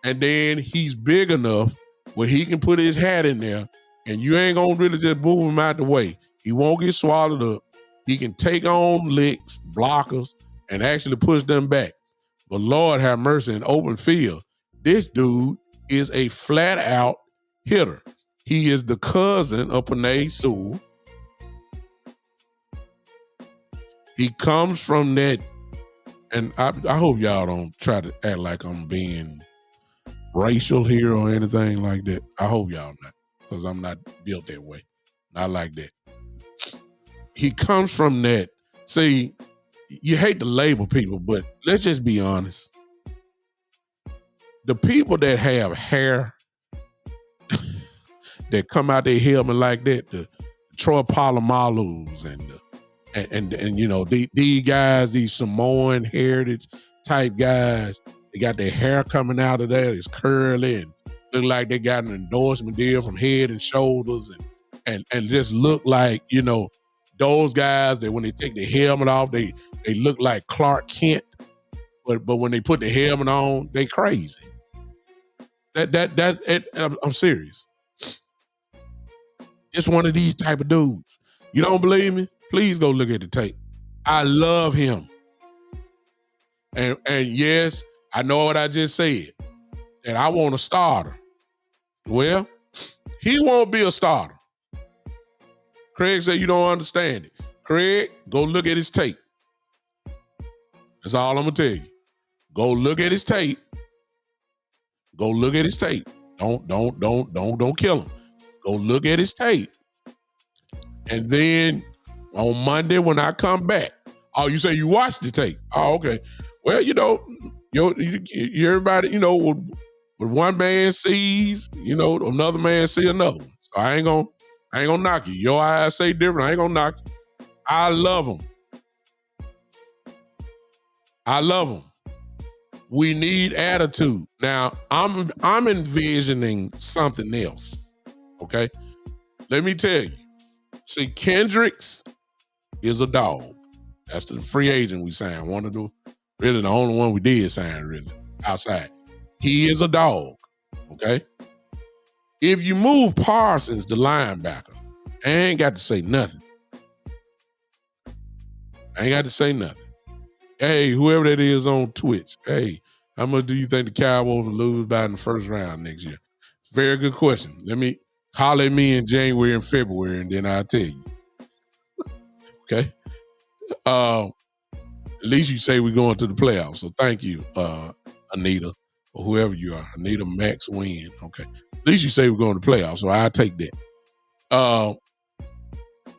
And then he's big enough where he can put his hat in there and you ain't gonna really just move him out the way. He won't get swallowed up. He can take on licks, blockers, and actually push them back. But Lord have mercy, in open field, this dude is a flat out hitter. He is the cousin of Panay Sewell. He comes from that, and I hope y'all don't try to act like I'm being racial here or anything like that. I hope y'all not, because I'm not built that way. Not like that. He comes from that. See, you hate to label people, but let's just be honest. The people that have hair that come out their helmet like that, the Troy Palomalus and you know, these guys, these Samoan heritage type guys, they got their hair coming out of there, it's curly and look like they got an endorsement deal from Head and Shoulders and just look like, you know, those guys that when they take their helmet off, they look like Clark Kent, but when they put the helmet on, they crazy. I'm serious. It's one of these type of dudes. You don't believe me? Please go look at the tape. I love him. And yes, I know what I just said. And I want a starter. Well, he won't be a starter. Craig said you don't understand it. Craig, go look at his tape. That's all I'm gonna tell you. Go look at his tape. Go look at his tape. Don't kill him. Go look at his tape. And then on Monday when I come back, oh, you say you watched the tape. Oh, okay. Well, you know, everybody, you know, when one man sees, you know, another man see another one. So I ain't gonna knock you. Your eyes say different. I ain't gonna knock you. I love him. I love him. We need attitude. Now, I'm envisioning something else. Okay? Let me tell you. See, Kendricks is a dog. That's the free agent we signed. Really the only one we did sign, really, outside. He is a dog. Okay? If you move Parsons, the linebacker, I ain't got to say nothing. Hey, whoever that is on Twitch, hey, how much do you think the Cowboys will lose by in the first round next year? Very good question. Let me holler at me in January and February, and then I'll tell you. Okay? At least you say we're going to the playoffs. So thank you, Anita, or whoever you are. Anita Max Win. Okay. At least you say we're going to the playoffs, so I'll take that.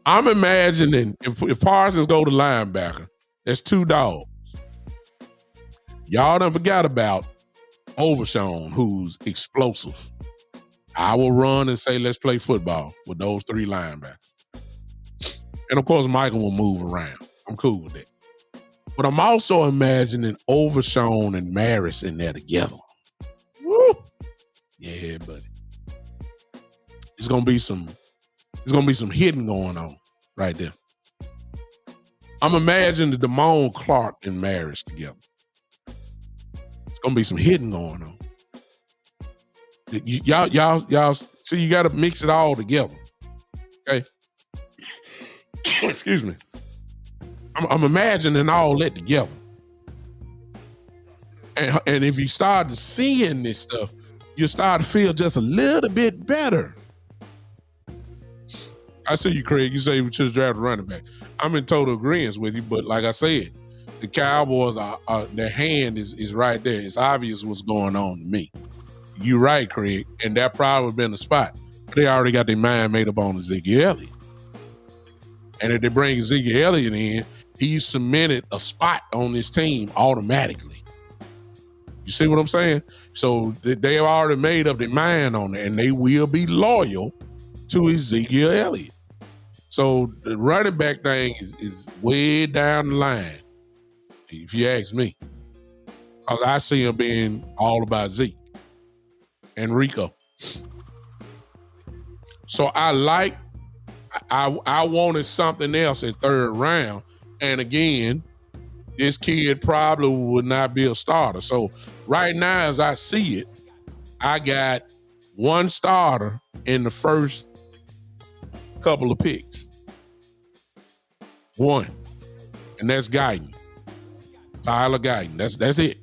I'm imagining if Parsons go to linebacker, that's two dogs. Y'all done forgot about Overshawn, who's explosive. I will run and say, let's play football with those three linebackers. And of course, Michael will move around. I'm cool with that. But I'm also imagining Overshawn and Maris in there together. Woo! Yeah, buddy. It's gonna be some hitting going on right there. I'm imagining Damone Clark and Maris together. It's gonna be some hitting going on. Y'all see, you gotta mix it all together. Okay. Excuse me. I'm imagining all that together. And if you start seeing this stuff, you start to feel just a little bit better. I see you, Craig. You say we should have drafted a running back. I'm in total agreement with you, but like I said, the Cowboys their hand is right there. It's obvious what's going on to me. You're right, Craig, and that probably been the spot. They already got their mind made up on Ziggy Elliott. And if they bring Ziggy Elliott in, he's cemented a spot on this team automatically. You see what I'm saying? So they have already made up their mind on it, and they will be loyal to Ezekiel Elliott. So the running back thing is way down the line, if you ask me. Because I see him being all about Zeke and Rico. So I wanted something else in third round. And again, this kid probably would not be a starter. So right now, as I see it, I got one starter in the first couple of picks. One. And that's Guyton. Tyler Guyton. That's it.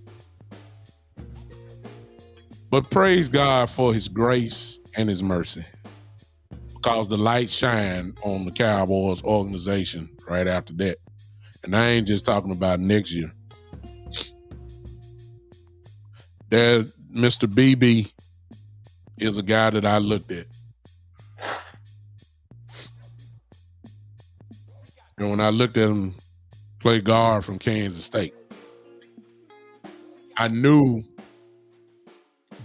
But praise God for his grace and his mercy. Because the light shined on the Cowboys organization right after that. And I ain't just talking about next year. There, Mr. BB is a guy that I looked at. And when I looked at him play guard from Kansas State, I knew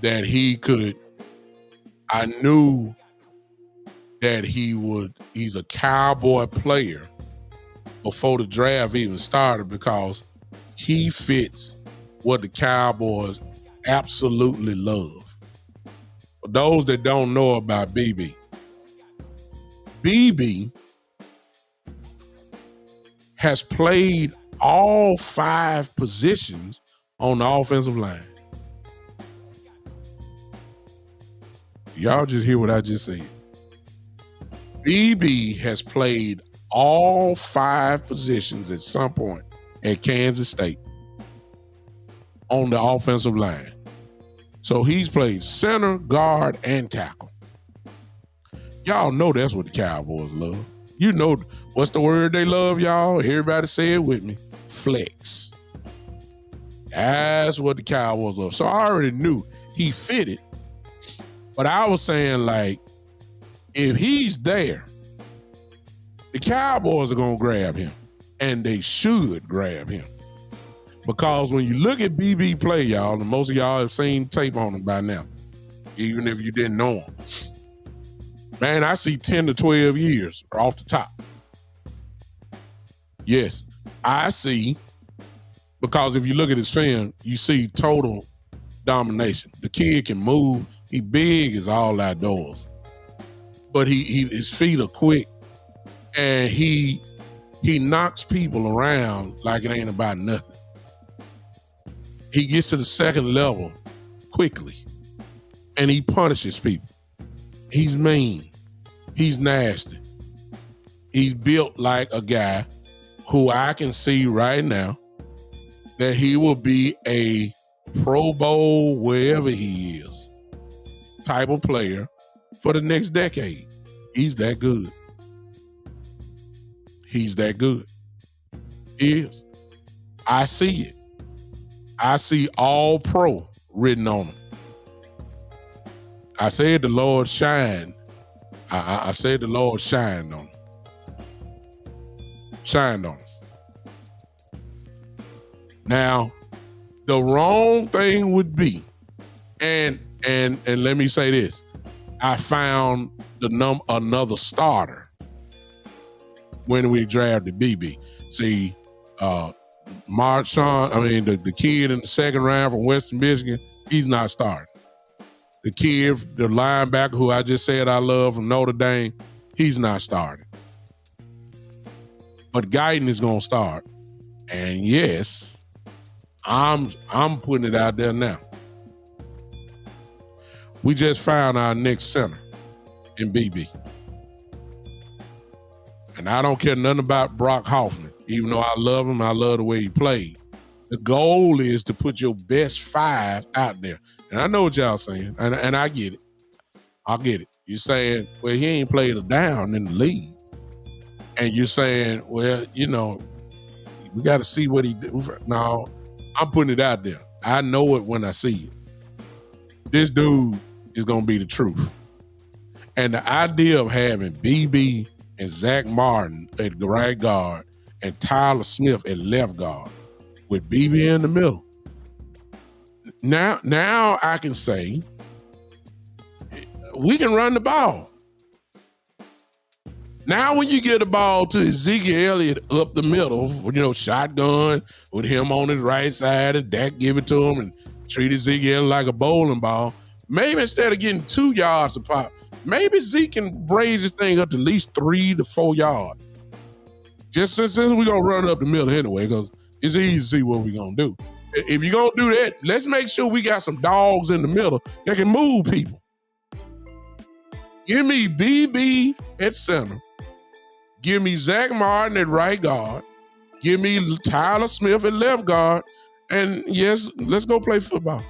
that he could, I knew that he's a Cowboy player before the draft even started because he fits what the Cowboys absolutely love. For those that don't know about BB has played all 5 positions on the offensive line. Y'all just hear what I just said. BB has played all 5 positions at some point at Kansas State on the offensive line. So he's played center, guard, and tackle. Y'all know that's what the Cowboys love. You know what's the word they love, y'all? Everybody say it with me. Flex. That's what the Cowboys love. So I already knew he fitted. But I was saying, like, if he's there, the Cowboys are going to grab him. And they should grab him. Because when you look at BB play, y'all, and most of y'all have seen tape on him by now, even if you didn't know him. Man, I see 10 to 12 years off the top. Yes, I see, because if you look at his film, you see total domination. The kid can move. He big as all outdoors. But his feet are quick, and he knocks people around like it ain't about nothing. He gets to the second level quickly, and he punishes people. He's mean. He's nasty. He's built like a guy who I can see right now that he will be a Pro Bowl, wherever he is, type of player for the next decade. He's that good. He's that good. He is. I see it. I see all pro written on him. I said the Lord shined. I said the Lord shined on him. Shined on us. Now, the wrong thing would be, and let me say this, I found another starter when we drafted BB. See, the kid in the second round from Western Michigan, he's not starting. The kid, the linebacker who I just said I love from Notre Dame, he's not starting. But Guyton is going to start. And yes, I'm putting it out there now. We just found our next center in BB. And I don't care nothing about Brock Hoffman. Even though I love him, I love the way he played. The goal is to put your best 5 out there. And I know what y'all saying, and I get it. I get it. You're saying, well, he ain't played a down in the league. And you're saying, well, you know, we got to see what he did. No, I'm putting it out there. I know it when I see it. This dude is going to be the truth. And the idea of having BB and Zach Martin at the right guard and Tyler Smith at left guard with BB in the middle. Now I can say we can run the ball. Now when you get the ball to Ezekiel Elliott up the middle, you know, shotgun with him on his right side and Dak give it to him and treat Ezekiel like a bowling ball, maybe instead of getting 2 yards a pop, maybe Zeke can raise this thing up to at least 3 to 4 yards. Just since we're going to run up the middle anyway, because it's easy to see what we're going to do. If you're gonna do that, let's make sure we got some dogs in the middle that can move people. Give me BB at center. Give me Zach Martin at right guard. Give me Tyler Smith at left guard. And yes, let's go play football.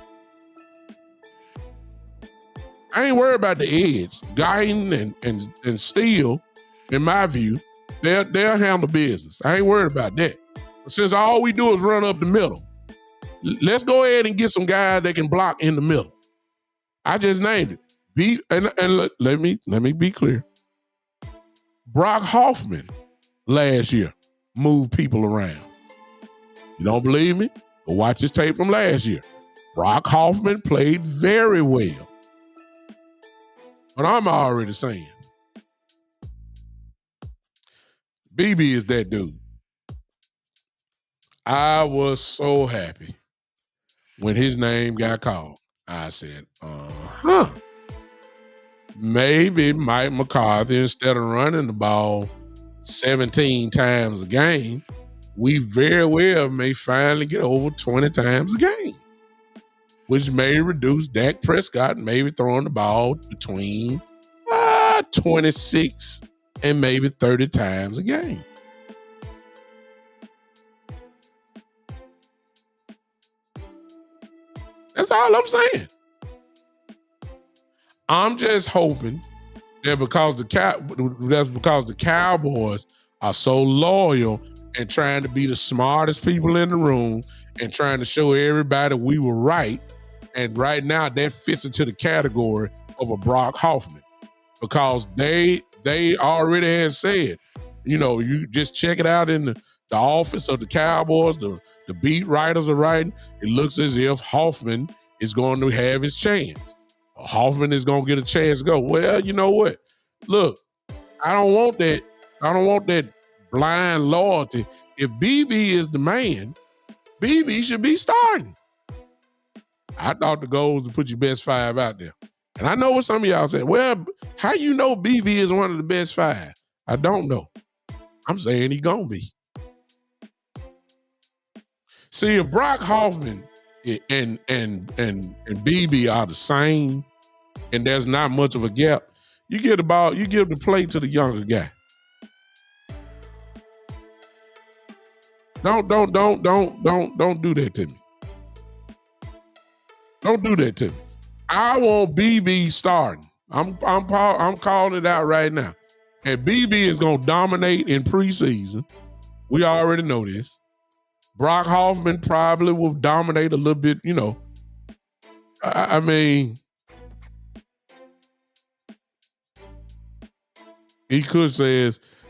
I ain't worried about the edge. Guyton and Steele, in my view, they'll handle business. I ain't worried about that. But since all we do is run up the middle, let's go ahead and get some guys that can block in the middle. I just named it. Let me be clear. Brock Hoffman last year moved people around. You don't believe me? Go watch this tape from last year. Brock Hoffman played very well. But I'm already saying, BB is that dude. I was so happy when his name got called. I said, maybe Mike McCarthy, instead of running the ball 17 times a game, we very well may finally get over 20 times a game, which may reduce Dak Prescott maybe throwing the ball between 26 and maybe 30 times a game. That's all I'm saying. I'm just hoping that because the Cowboys are so loyal and trying to be the smartest people in the room and trying to show everybody we were right. And right now that fits into the category of a Brock Hoffman because they already had said, you just check it out in the office of the Cowboys, the beat writers are writing. It looks as if Hoffman is going to have his chance. Hoffman is going to get a chance to go. Well, you know what? Look, I don't want that. I don't want that blind loyalty. If BB is the man, BB should be starting. I thought the goal was to put your best five out there. And I know what some of y'all said. Well, how you know BB is one of the best five? I don't know. I'm saying he gonna be. See, if Brock Hoffman and BB are the same, and there's not much of a gap, you give the play to the younger guy. Don't do that to me. Don't do that to me. I want BB starting. I'm calling it out right now. And BB is going to dominate in preseason. We already know this. Brock Hoffman probably will dominate a little bit, I mean, he could say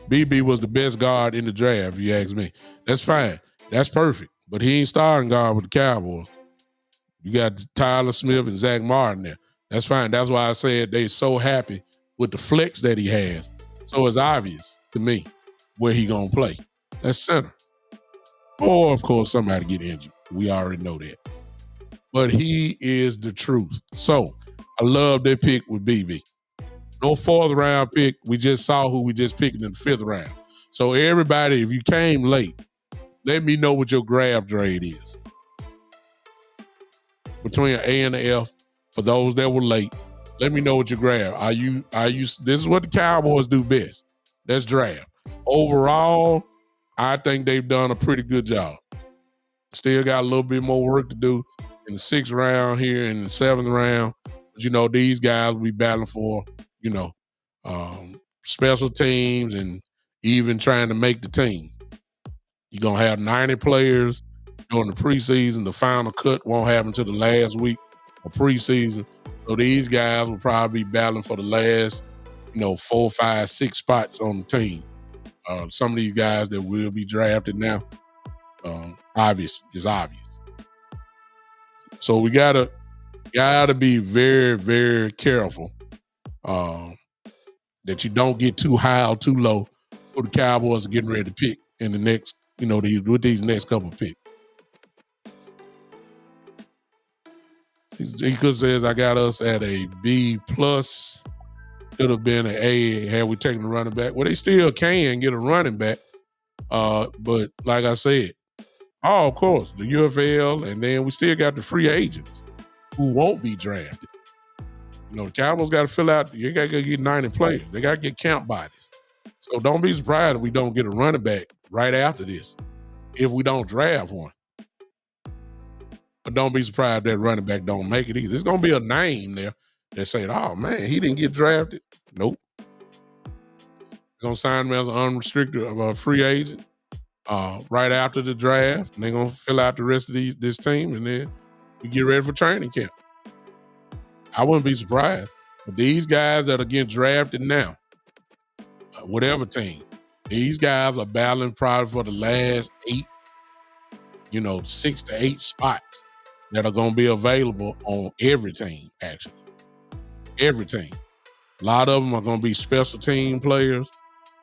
BB was the best guard in the draft, if you ask me. That's fine. That's perfect. But he ain't starting guard with the Cowboys. You got Tyler Smith and Zach Martin there. That's fine. That's why I said they're so happy with the flex that he has. So it's obvious to me where he going to play. That's center. Or, of course, somebody get injured. We already know that. But he is the truth. So I love that pick with BB. No fourth round pick. We just saw who we just picked in the fifth round. So everybody, if you came late, let me know what your draft grade is. Between an A and an F, for those that were late, let me know what you grab. Are you? This is what the Cowboys do best. That's draft. Overall, I think they've done a pretty good job. Still got a little bit more work to do in the sixth round here, in the seventh round. But these guys will be battling for, special teams and even trying to make the team. You're gonna have 90 players during the preseason. The final cut won't happen until the last week of preseason. So these guys will probably be battling for the last, 4, 5, 6 spots on the team. Some of these guys that will be drafted now, obvious. So we gotta be very, very careful that you don't get too high or too low for the Cowboys are getting ready to pick in the next, with these next couple of picks. He could say, I got us at a B plus. Could have been an A had we taken the running back. Well, they still can get a running back. But like I said, Oh, of course, the UFL, and then we still got the free agents who won't be drafted. You know, the Cowboys got to fill out. You got to get 90 players. They got to get camp bodies. So don't be surprised if we don't get a running back right after this, if we don't draft one. But don't be surprised if that running back don't make it either. There's going to be a name there that say, oh, man, he didn't get drafted. Nope. They're going to sign him as an unrestricted free agent right after the draft. And they're going to fill out the rest of this team, and then we get ready for training camp. I wouldn't be surprised. But these guys that are getting drafted now, whatever team, these guys are battling probably for the last 6 to 8 spots that are going to be available on every team, actually. Every team. A lot of them are going to be special team players.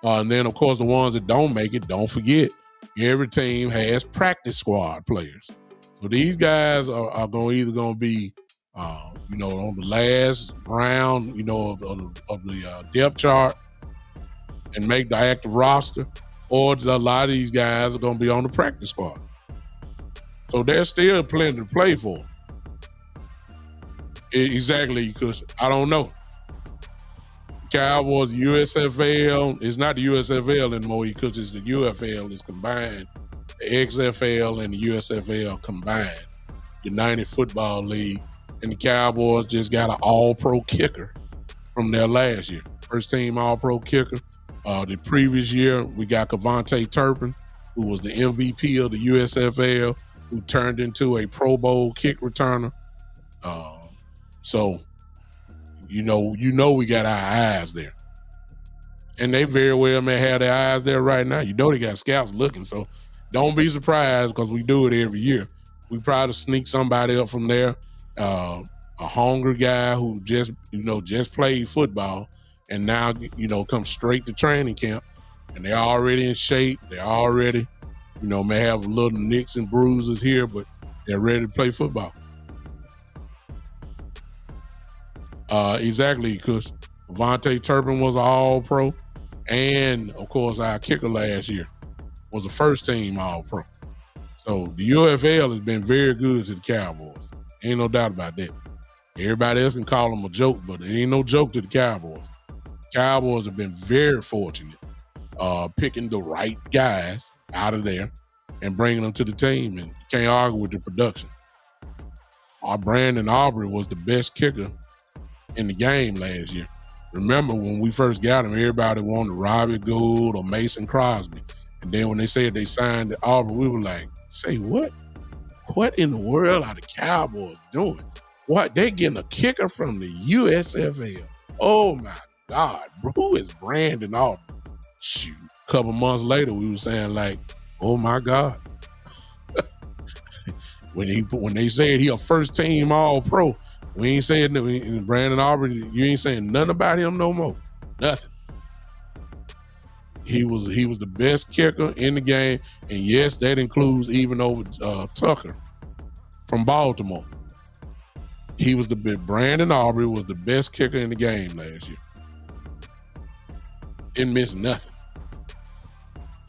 And then, of course, the ones that don't make it, don't forget, every team has practice squad players. So these guys are either going to be, on the last round, of the depth chart and make the active roster, or a lot of these guys are going to be on the practice squad. So there's still plenty to play for. Exactly, because I don't know. Cowboys, USFL, it's not the USFL anymore because it's the UFL is combined. The XFL and the USFL combined. United Football League. And the Cowboys just got an all-pro kicker from their last year. First team all-pro kicker. The previous year, we got Kevontae Turpin, who was the MVP of the USFL, who turned into a Pro Bowl kick returner. So, we got our eyes there. And they very well may have their eyes there right now. They got scouts looking, so don't be surprised because we do it every year. We probably sneak somebody up from there, a hungry guy who just played football and now, come straight to training camp, and they're already in shape. They're already, may have little nicks and bruises here, but they're ready to play football. Exactly, because Kevontae Turpin was an all-pro, and, of course, our kicker last year was a first-team all-pro. So the UFL has been very good to the Cowboys. Ain't no doubt about that. Everybody else can call them a joke, but it ain't no joke to the Cowboys. Cowboys have been very fortunate picking the right guys out of there and bringing them to the team, and you can't argue with the production. Our Brandon Aubrey was the best kicker in the game last year. Remember when we first got him, everybody wanted Robbie Gould or Mason Crosby. And then when they said they signed Aubrey, we were like, say what? What in the world are the Cowboys doing? What? They're getting a kicker from the USFL. Oh my God, bro, who is Brandon Aubrey? Shoot. A couple months later, we were saying like, oh my God. when they said he a first team all pro, we ain't saying Brandon Aubrey, you ain't saying nothing about him no more. Nothing. He was the best kicker in the game, and yes, that includes even over Tucker from Baltimore. Brandon Aubrey was the best kicker in the game last year. Didn't miss nothing.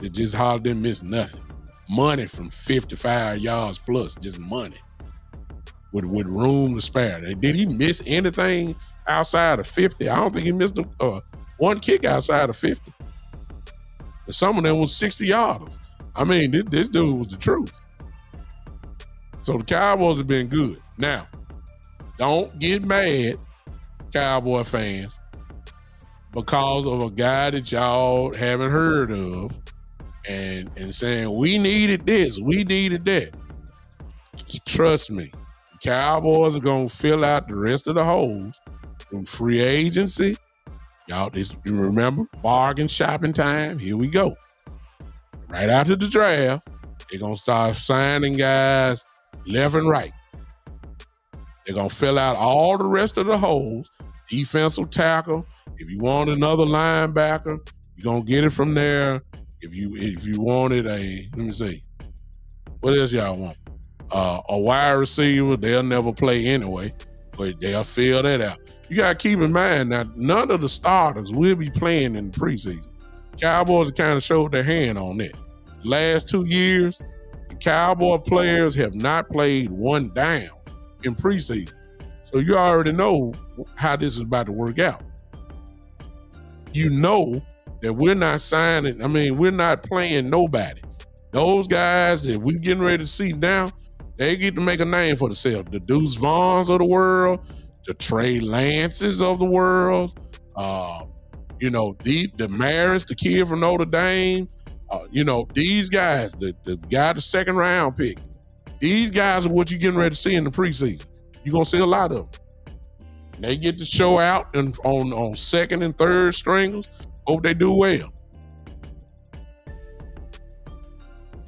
It just hardly didn't miss nothing. Money from 55 yards plus, just money. With room to spare. Did he miss anything outside of 50? I don't think he missed one kick outside of 50. And some of them was 60 yarders. I mean, this dude was the truth. So the Cowboys have been good. Now, don't get mad, Cowboy fans, because of a guy that y'all haven't heard of and saying, we needed this, we needed that. Trust me, the Cowboys are going to fill out the rest of the holes through free agency. Y'all, you remember, bargain shopping time, here we go. Right after the draft, they're going to start signing guys left and right. They're going to fill out all the rest of the holes. Defensive tackle. If you want another linebacker, you're going to get it from there. If you wanted let me see. What else y'all want? A wide receiver, they'll never play anyway, but they'll fill that out. You got to keep in mind now, none of the starters will be playing in the preseason. Cowboys have kind of showed their hand on that. Last 2 years, the Cowboy players have not played one down in preseason. So you already know how this is about to work out. You know that we're not signing, we're not playing nobody. Those guys that we're getting ready to see now, they get to make a name for themselves. The Deuce Vaughns of the world, the Trey Lances of the world, the Maris, the kid from Notre Dame, these guys, the guy, the second round pick, these guys are what you're getting ready to see in the preseason. You're going to see a lot of them. They get to show out on second and third stringers. Hope they do well.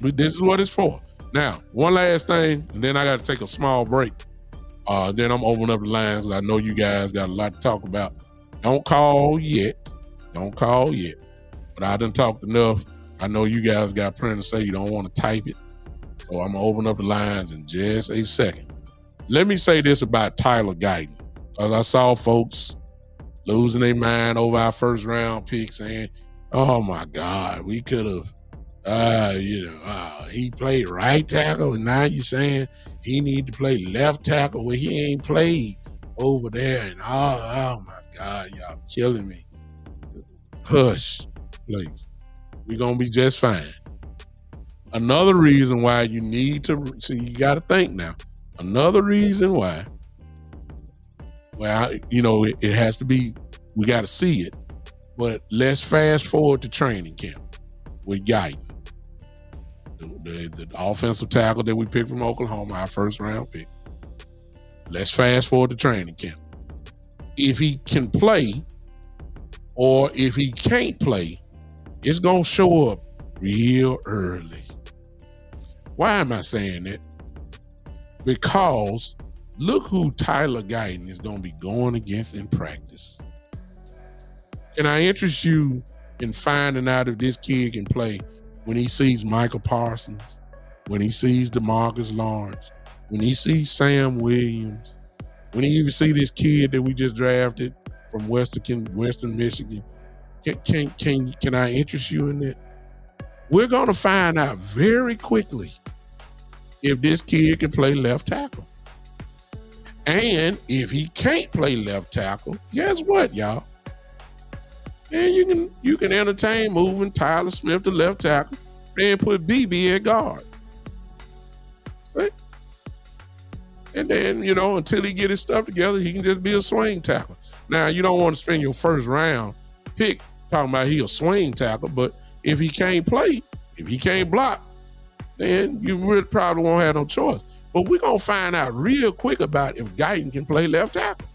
But this is what it's for. Now, one last thing, and then I got to take a small break. Then I'm opening up the lines. I know you guys got a lot to talk about. Don't call yet. But I done talked enough. I know you guys got plenty to say. You don't want to type it. So I'm going to open up the lines in just a second. Let me say this about Tyler Guyton. Because I saw folks losing their mind over our first round pick saying, oh my God, we could have, he played right tackle, and now you're saying he need to play left tackle where he ain't played over there. And oh my God, y'all killing me. Hush, please. We're going to be just fine. Another reason why you need to, see, you got to think now. Another reason why, it has to be, we got to see it, but let's fast forward to training camp with Guyton. The offensive tackle that we picked from Oklahoma, our first round pick. Let's fast forward to training camp. If he can play, or if he can't play, it's going to show up real early. Why am I saying that? Because look who Tyler Guyton is going to be going against in practice. Can I interest you in finding out if this kid can play when he sees Michael Parsons, when he sees DeMarcus Lawrence, when he sees Sam Williams, when he even see this kid that we just drafted from Western Michigan? Can I interest you in that? We're going to find out very quickly if this kid can play left tackle. And if he can't play left tackle, guess what, y'all? And you can entertain moving Tyler Smith to left tackle and put BB at guard. See? And then, until he get his stuff together, he can just be a swing tackle. Now, you don't want to spend your first round pick talking about he a swing tackle, but if he can't play, if he can't block, then you really probably won't have no choice. But we're going to find out real quick about if Guyton can play left tackle.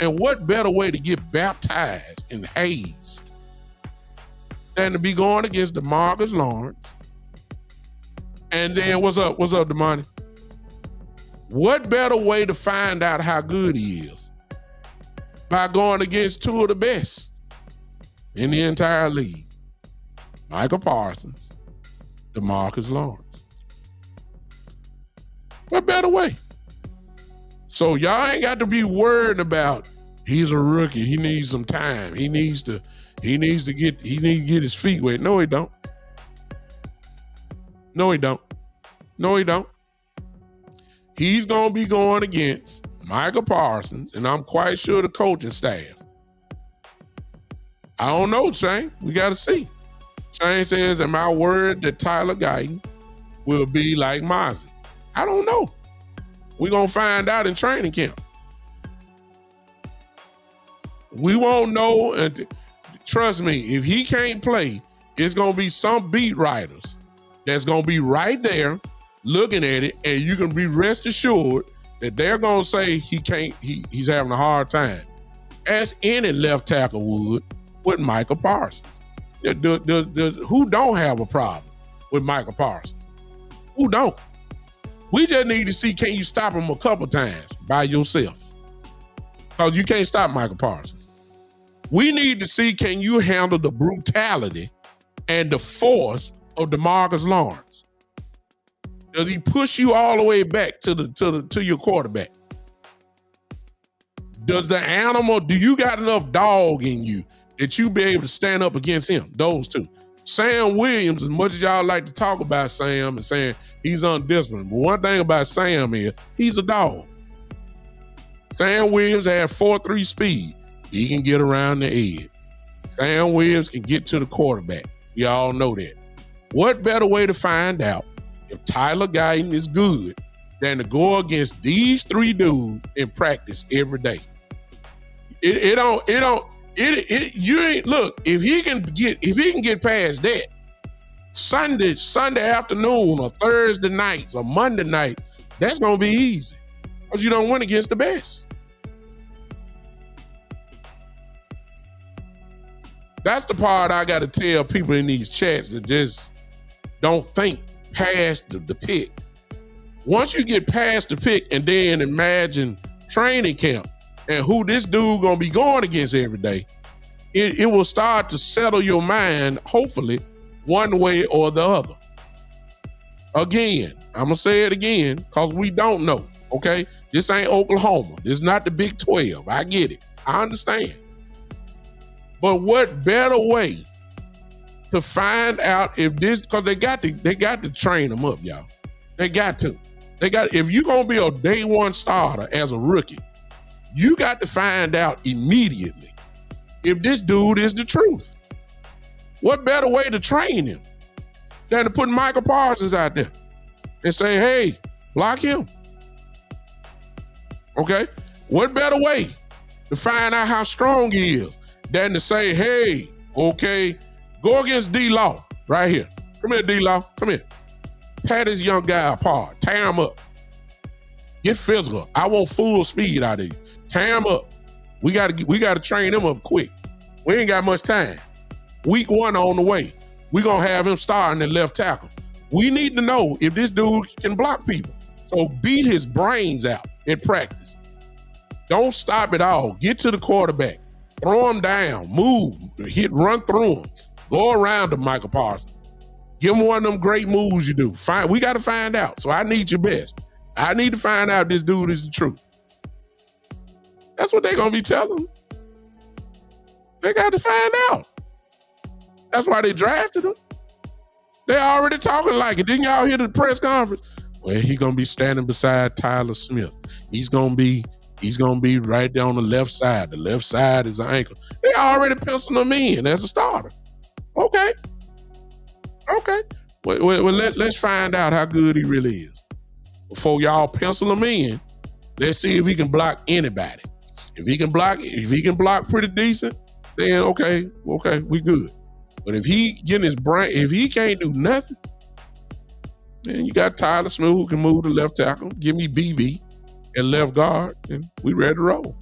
And what better way to get baptized and hazed than to be going against DeMarcus Lawrence? And then what's up, Damani? What better way to find out how good he is? By going against two of the best in the entire league. Michael Parsons, DeMarcus Lawrence. What better way? So y'all ain't got to be worried about he's a rookie. He needs some time. He needs to get his feet wet. No, he don't. He's going to be going against Michael Parsons, and I'm quite sure the coaching staff. I don't know, Shane. We got to see. Shane says, am I worried that Tyler Guyton will be like Mozzie? I don't know. We're going to find out in training camp. We won't know. And trust me, if he can't play, it's going to be some beat writers that's going to be right there looking at it, and you can be rest assured that they're going to say he's having a hard time, as any left tackle would with Michael Parsons. Who don't have a problem with Michael Parsons? Who don't? We just need to see, can you stop him a couple times by yourself? Because you can't stop Michael Parsons. We need to see, can you handle the brutality and the force of DeMarcus Lawrence? Does he push you all the way back to your quarterback? Do you got enough dog in you that you be able to stand up against him? Those two. Sam Williams, as much as y'all like to talk about Sam and saying he's undisciplined, but one thing about Sam is he's a dog. Sam Williams had 4.3 speed. He can get around the edge. Sam Williams can get to the quarterback. We all know that. What better way to find out if Tyler Guyton is good than to go against these three dudes in practice every day? You ain't look, if he can get past that Sunday afternoon or Thursday nights or Monday night, that's gonna be easy. Because you don't win against the best. That's the part I gotta tell people in these chats that just don't think past the pick. Once you get past the pick and then imagine training camp and who this dude gonna be going against every day, it will start to settle your mind, hopefully, one way or the other. Again, I'm gonna say it again, because we don't know, okay? This ain't Oklahoma. This is not the Big 12. I get it. I understand. But what better way to find out if this, because they got to train them up, y'all. They got to. If you're gonna be a day one starter as a rookie, you got to find out immediately if this dude is the truth. What better way to train him than to put Michael Parsons out there and say, hey, block him? Okay? What better way to find out how strong he is than to say, hey, okay, go against D-Law right here. Come here, D-Law. Come here. Tear this young guy apart. Tear him up. Get physical. I want full speed out of you. Tear him up. We gotta train him up quick. We ain't got much time. Week 1 on the way. We're gonna have him starting at left tackle. We need to know if this dude can block people. So beat his brains out in practice. Don't stop at all. Get to the quarterback. Throw him down. Move. Run through him. Go around him, Michael Parsons. Give him one of them great moves you do. We got to find out. So I need your best. I need to find out if this dude is the truth. That's what they're going to be telling him. They got to find out. That's why they drafted him. They already talking like it. Didn't y'all hear the press conference? Well, he's going to be standing beside Tyler Smith. He's going to be right there on the left side. The left side is an ankle. They already penciled him in as a starter. Okay. Well, let's find out how good he really is. Before y'all pencil him in, let's see if he can block anybody. If he can block pretty decent, then okay, we good. But if he can't do nothing, then you got Tyler Smith who can move to left tackle. Give me BB at left guard, and we ready to roll.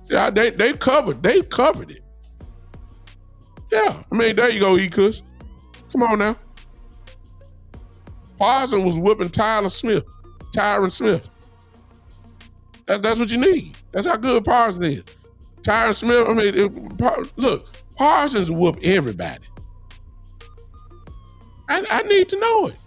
See, they covered it. Yeah, I mean, there you go, E-Kush. Come on now. Parsons was whooping Tyron Smith. That's what you need. That's how good Parsons is. Tyron Smith, I mean, look, Parsons whoop everybody. I need to know it.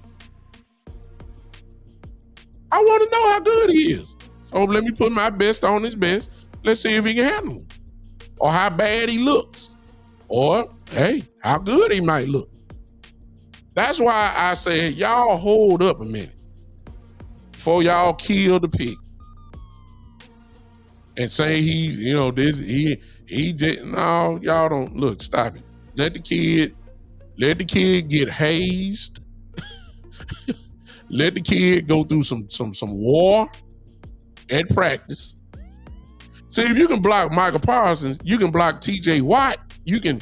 I want to know how good he is. So let me put my best on his best. Let's see if he can handle him. Or how bad he looks. Or, hey, how good he might look. That's why I said, y'all hold up a minute before y'all kill the pig and say he didn't. No, y'all don't. Look, stop it. Let the kid get hazed. Let the kid go through some war and practice. See, if you can block Michael Parsons, you can block TJ Watt. You can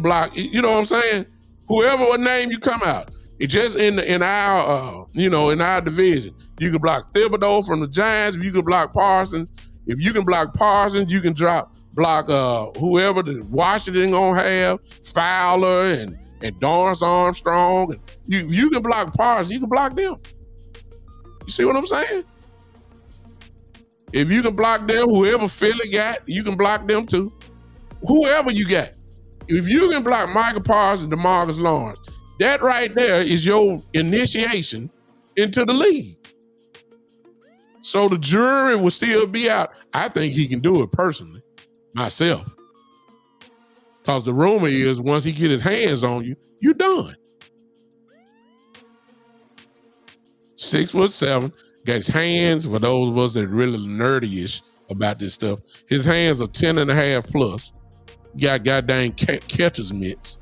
block, you know what I'm saying? Whoever name you come out. It just in our division. You can block Thibodeau from the Giants. If you can block Parsons, if you can block Parsons, you can block whoever the Washington gonna have, Fowler and Dorrance Armstrong. And you can block Parsons, you can block them. You see what I'm saying? If you can block them, whoever Philly got, you can block them too. Whoever you got. If you can block Michael Parsons and DeMarcus Lawrence, that right there is your initiation into the league. So the jury will still be out. I think he can do it personally, myself. Because the rumor is once he get his hands on you, you're done. 6'7", got his hands, for those of us that are really nerdy-ish about this stuff, his hands are 10 and a half plus. Got goddamn catcher's mitts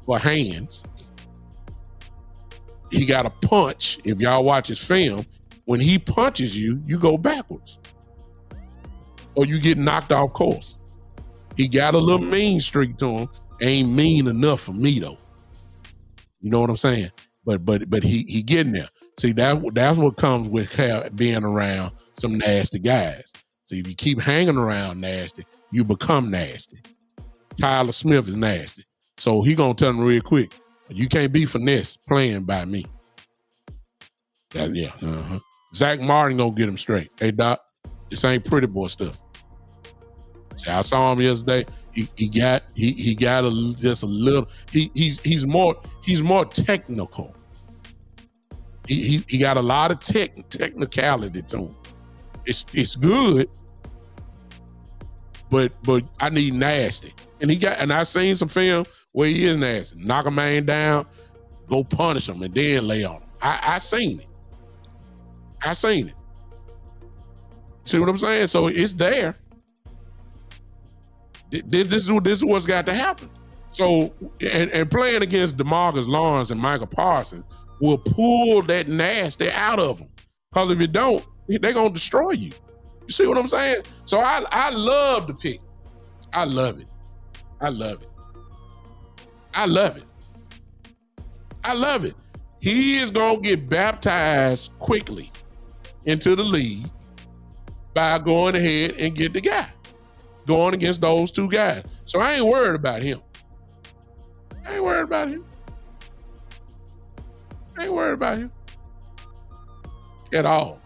for hands. He got a punch. If y'all watch his film, when he punches you, you go backwards. Or you get knocked off course. He got a little mean streak to him. Ain't mean enough for me though. You know what I'm saying? But he getting there. See, that's what comes with being around some nasty guys. So if you keep hanging around nasty, you become nasty. Tyler Smith is nasty. So he gonna tell him real quick, you can't be finesse playing by me. Zach Martin gonna get him straight. Hey Doc, this ain't pretty boy stuff. See, I saw him yesterday. He got just a little. He's more technical. He got a lot of technicality to him. It's good, but I need nasty. And I seen some film where he is nasty. Knock a man down, go punish him, and then lay on him. I seen it. See what I'm saying? So it's there. This is what's got to happen. So and playing against DeMarcus Lawrence and Michael Parsons will pull that nasty out of them. Because if you don't, they're gonna destroy you. You see what I'm saying? So I love the pick. I love it. He is gonna get baptized quickly into the league by going ahead and get the guy. Going against those two guys. So I ain't worried about him. At all.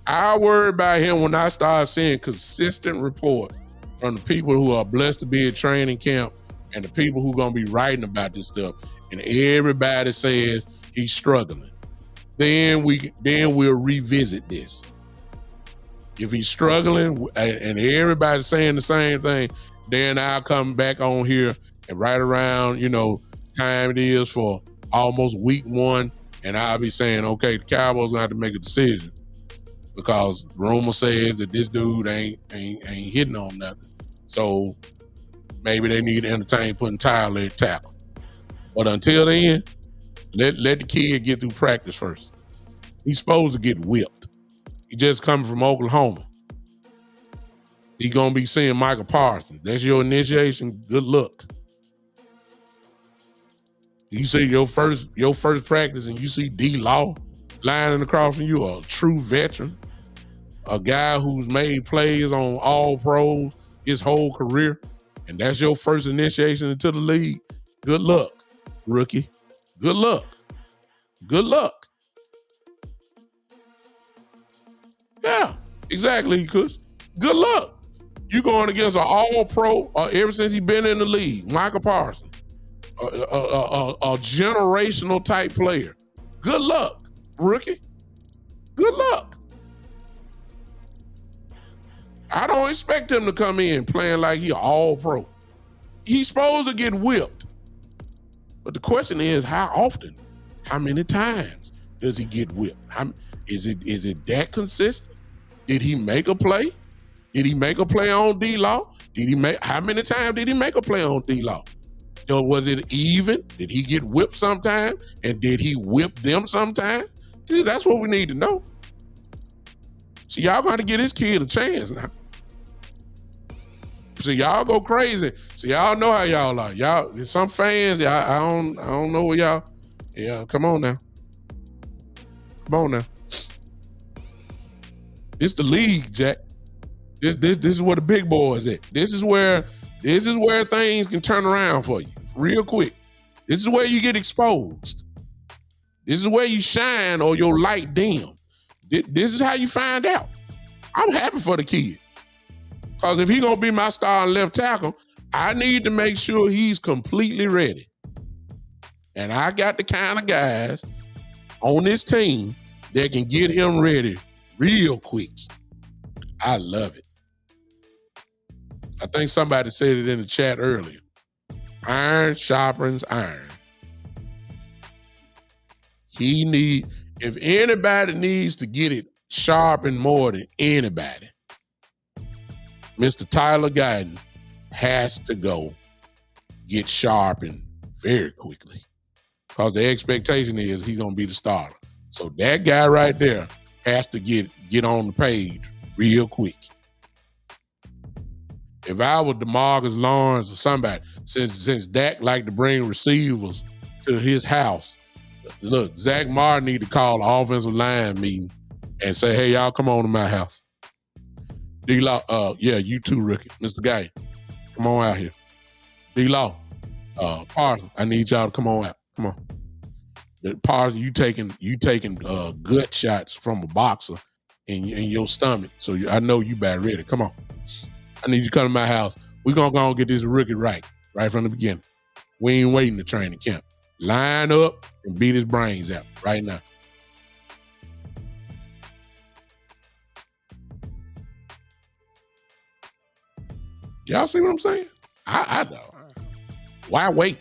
I worry about him when I start seeing consistent reports from the people who are blessed to be at training camp and the people who are going to be writing about this stuff. And everybody says he's struggling. Then we'll revisit this. If he's struggling and everybody's saying the same thing, then I'll come back on here and right around, time it is for almost week 1, and I'll be saying, okay, the Cowboys gonna have to make a decision because rumor says that this dude ain't hitting on nothing. So maybe they need to entertain putting Tyler at tackle. But until then, let the kid get through practice first. He's supposed to get whipped. He just coming from Oklahoma. He gonna be seeing Michael Parsons. That's your initiation. Good luck. You see your first practice and you see D-Law lining across from you, a true veteran, a guy who's made plays on all pros his whole career, and that's your first initiation into the league. Good luck, rookie. Good luck. Yeah, exactly, Kush. Good luck. You going against an all-pro ever since he been in the league, Michael Parsons. A generational type player. Good luck, rookie. Good luck. I don't expect him to come in playing like he all pro. He's supposed to get whipped. But the question is, how often? How many times does he get whipped? Is it that consistent? Did he make a play? Did he make a play on D-Law? How many times did he make a play on D-Law? Or was it even? Did he get whipped sometime? And did he whip them sometime? Dude, that's what we need to know. So y'all got to give this kid a chance now. So y'all go crazy. So y'all know how y'all are. Y'all, some fans, I don't know what y'all. Yeah, come on now. It's the league, Jack. This is where the big boys at. This is where things can turn around for you real quick. This is where you get exposed. This is where you shine or your light dim. This is how you find out. I'm happy for the kid. Because if he's going to be my starting left tackle, I need to make sure he's completely ready. And I got the kind of guys on this team that can get him ready real quick. I love it. I think somebody said it in the chat earlier. Iron sharpens iron. If anybody needs to get it sharpened more than anybody, Mr. Tyler Guyton has to go get sharpened very quickly because the expectation is he's going to be the starter. So that guy right there has to get on the page real quick. If I were DeMarcus Lawrence or somebody, since Dak like to bring receivers to his house, look, Zach Martin need to call the offensive line meeting and say, hey, y'all come on to my house. D-Law, yeah, you too, rookie. Mr. Guy, come on out here. D-Law, Parson, I need y'all to come on out. Come on. Parson, you taking gut shots from a boxer in your stomach. So I know you about ready. Come on. I need you to come to my house. We're going to go and get this rookie right from the beginning. We ain't waiting to training camp. Line up and beat his brains out right now. Y'all see what I'm saying? I know. Why wait?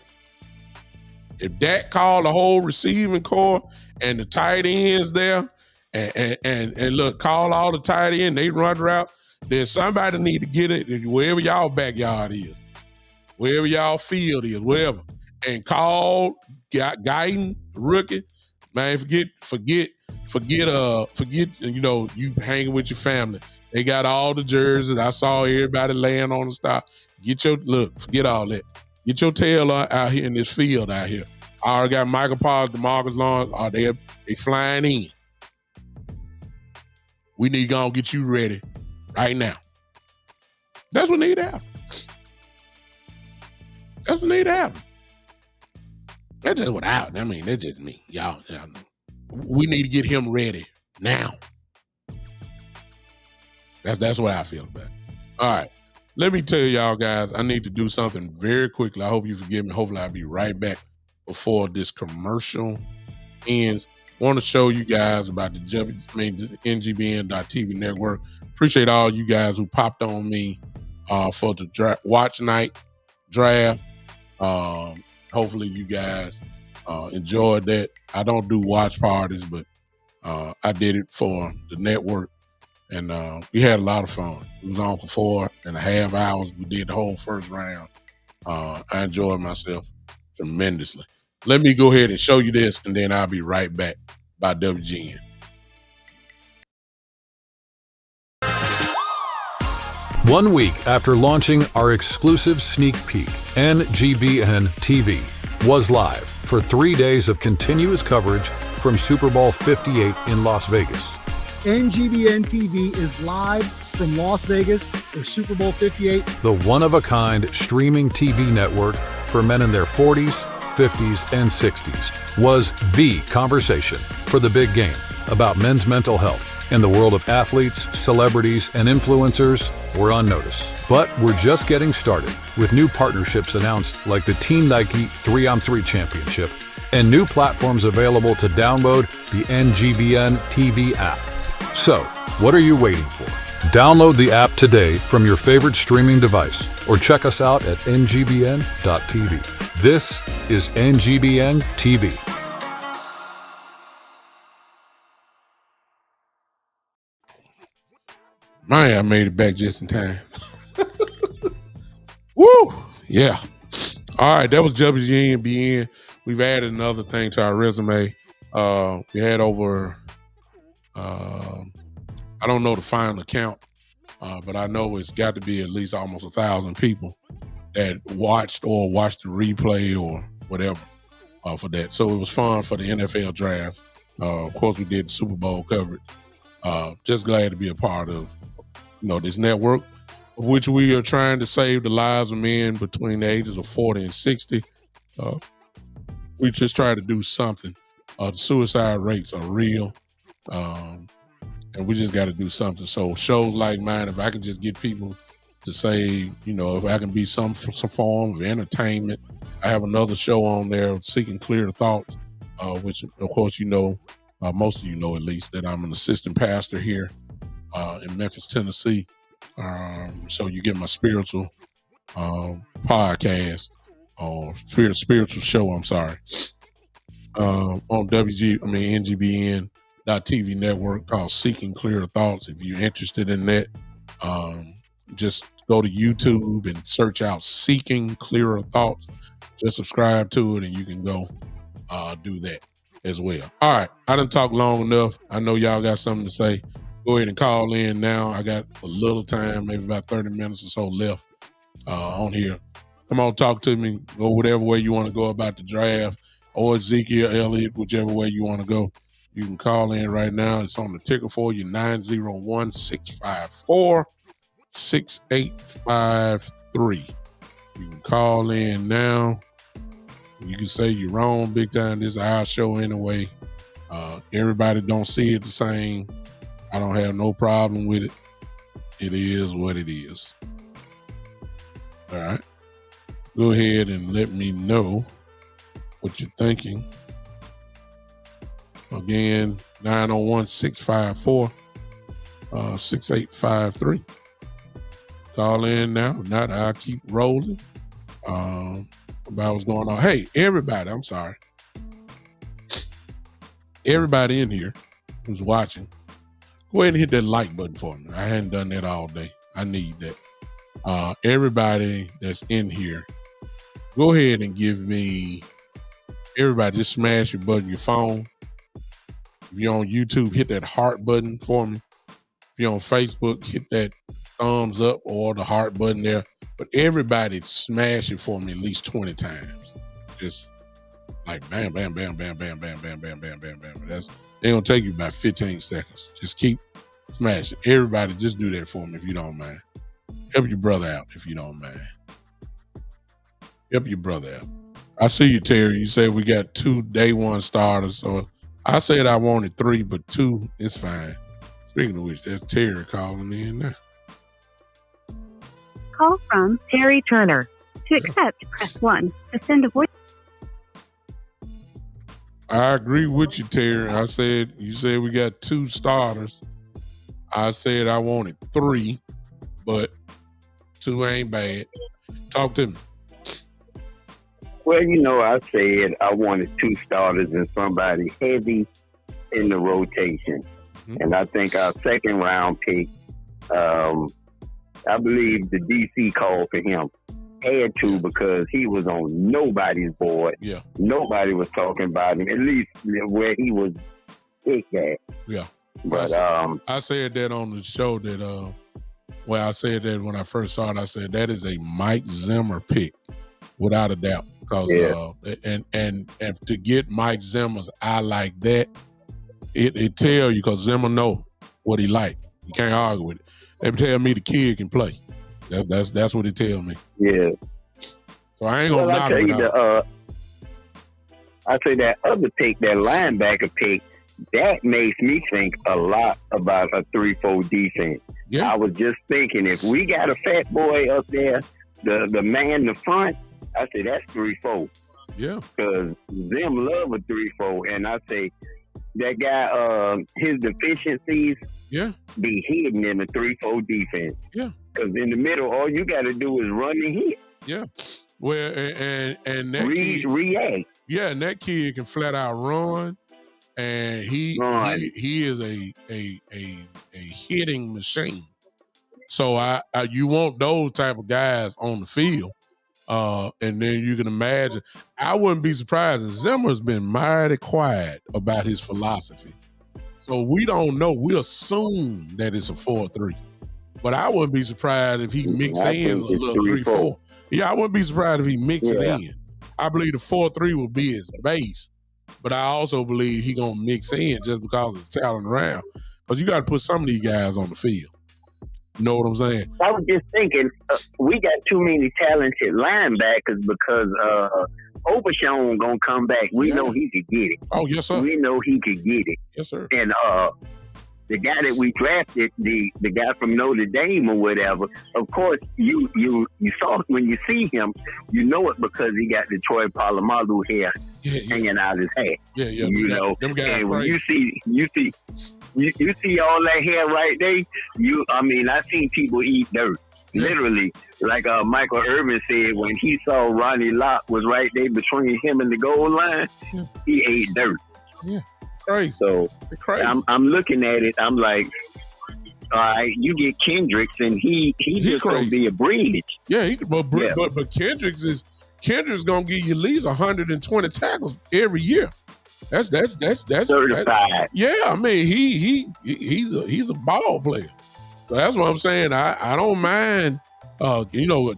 If Dak called the whole receiving core and the tight ends there, and look, call all the tight ends, they run route, then somebody need to get it wherever y'all backyard is, wherever y'all field is, wherever, and call Guyton, rookie, man. Forget. You know, you hanging with your family. They got all the jerseys. I saw everybody laying on the stop. Forget all that. Get your tail out here in this field out here. I already got Michael Paulus, DeMarcus Lawrence. They flying in. We need to go and get you ready right now. That's what need to happen. That's what need to happen. That's just that's just me. Y'all know. We need to get him ready now. That's what I feel about it. All right. Let me tell y'all guys, I need to do something very quickly. I hope you forgive me. Hopefully I'll be right back before this commercial ends. I want to show you guys about the NGBN.TV network. Appreciate all you guys who popped on me for the watch night draft. Hopefully you guys enjoyed that. I don't do watch parties, but I did it for the network. And we had a lot of fun. It was on for 4.5 hours. We did the whole first round. I enjoyed myself tremendously. Let me go ahead and show you this, and then I'll be right back by WGN.
One week after launching our exclusive sneak peek, NGBN TV was live for 3 days of continuous coverage from Super Bowl 58 in Las Vegas.
NGBN TV is live from Las Vegas for Super Bowl 58.
The one-of-a-kind streaming TV network for men in their 40s, 50s, and 60s was the conversation for the big game about men's mental health. And the world of athletes, celebrities, and influencers were on notice. But we're just getting started with new partnerships announced like the Team Nike 3-on-3 Championship and new platforms available to download the NGBN TV app. So, what are you waiting for? Download the app today from your favorite streaming device or check us out at ngbn.tv. This is NGBN TV.
Man, I made it back just in time. Woo! Yeah. All right, that was WGNBN. We've added another thing to our resume. We had over, I don't know the final count, but I know it's got to be at least almost 1,000 people that watched the replay or whatever for that. So it was fun for the NFL draft. Of course, we did the Super Bowl coverage. Just glad to be a part of, this network, of which we are trying to save the lives of men between the ages of 40 and 60. We just try to do something. The suicide rates are real, and we just got to do something. So shows like mine, if I can just get people to say, if I can be some form of entertainment. I have another show on there, Seeking Clear Thoughts, which, of course, most of you know at least, that I'm an assistant pastor here in Memphis, Tennessee. So you get my spiritual podcast spiritual show. I'm sorry. On NGBN.TV network called Seeking Clearer Thoughts. If you're interested in that, just go to YouTube and search out Seeking Clearer Thoughts. Just subscribe to it and you can go do that as well. All right. I done talked long enough. I know y'all got something to say. Go ahead and call in now. I got a little time, maybe about 30 minutes or so left on here. Come on, talk to me. Go whatever way you want to go about the draft, or Ezekiel Elliott, whichever way you want to go. You can call in right now. It's on the ticker for you, 901-654-6853. You can call in now. You can say you're wrong big time. This is our show anyway. Everybody don't see it the same. I don't have no problem with it. It is what it is. All right. Go ahead and let me know what you're thinking. Again, 901-654-6853. Call in now. If not, I'll keep rolling about what's going on. Hey, everybody, I'm sorry. Everybody in here who's watching, go ahead and hit that like button for me. I hadn't done that all day. I need that. Everybody that's in here, go ahead and give me, everybody just smash your button, your phone. If you're on YouTube, hit that heart button for me. If you're on Facebook, hit that thumbs up or the heart button there. But everybody smash it for me at least 20 times. Just like bam, bam, bam, bam, bam, bam, bam, bam, bam, bam, bam. They're gonna take you about 15 seconds. Just keep smashing. Everybody just do that for me if you don't mind. Help your brother out if you don't mind. Help your brother out. I see you, Terry. You said we got 2 day one starters. So I said I wanted 3, but 2 is fine. Speaking of which, there's Terry calling in now.
Call from Terry Turner. To accept, press 1. To send a voice.
I agree with you, Terry. You said we got 2 starters. I said I wanted 3, but 2 ain't bad. Talk to me.
Well, I said I wanted 2 starters and somebody heavy in the rotation. Mm-hmm. And I think our second round pick, I believe the DC called for him. Had to, because he was on nobody's board. Yeah. Nobody was talking about him, at least where he was picked at.
Yeah.
But
I said that on the show that I said that when I first saw it, I said that is a Mike Zimmer pick, without a doubt. Because and to get Mike Zimmer's eye like that, it tell you, because Zimmer know what he like. You can't argue with it. They tell me the kid can play. That's what it tell me.
Yeah.
So I ain't gonna knock him out.
I say that other pick, that linebacker pick, that makes me think a lot about a 3-4 defense. Yeah. I was just thinking, if we got a fat boy up there, the man in the front, I say that's 3-4.
Yeah.
Because them love a 3-4, and I say that guy, his deficiencies, be hidden in the 3-4 defense.
Yeah.
Because in the middle, all you got to do is run and hit.
Yeah. Well, and that kid,
react.
Yeah, and that kid can flat out run, and he is a hitting machine. So you want those type of guys on the field, and then you can imagine. I wouldn't be surprised if Zimmer's been mighty quiet about his philosophy. So we don't know. We assume that it's a 4-3. But I wouldn't be surprised if he mixes in a little 3-4. Yeah, I wouldn't be surprised if he mixes it in. I believe the 4-3 will be his base, but I also believe he gonna mix in just because of the talent around. Because you got to put some of these guys on the field. You know what I'm saying?
I was just thinking, we got too many talented linebackers because Overshawn gonna come back. We know he could get it.
Oh yes, sir.
We know he could get it.
Yes, sir.
And the guy that we drafted, the guy from Notre Dame or whatever, of course, you saw it when you see him, you know it because he got the Troy Polamalu hair hanging out his head.
Yeah.
You know, and when you see all that hair right there, I seen people eat dirt. Literally, like Michael Irvin said, when he saw Ronnie Lott was right there between him and the goal line, he ate dirt.
Yeah, crazy.
So
crazy.
I'm looking at it. I'm like, all right, you get Kendricks, and he just gonna be a bridge.
Yeah, but Kendricks gonna give you at least 120 tackles every year. That's
certified.
Yeah, I mean he's a ball player. So that's what I'm saying. I don't mind.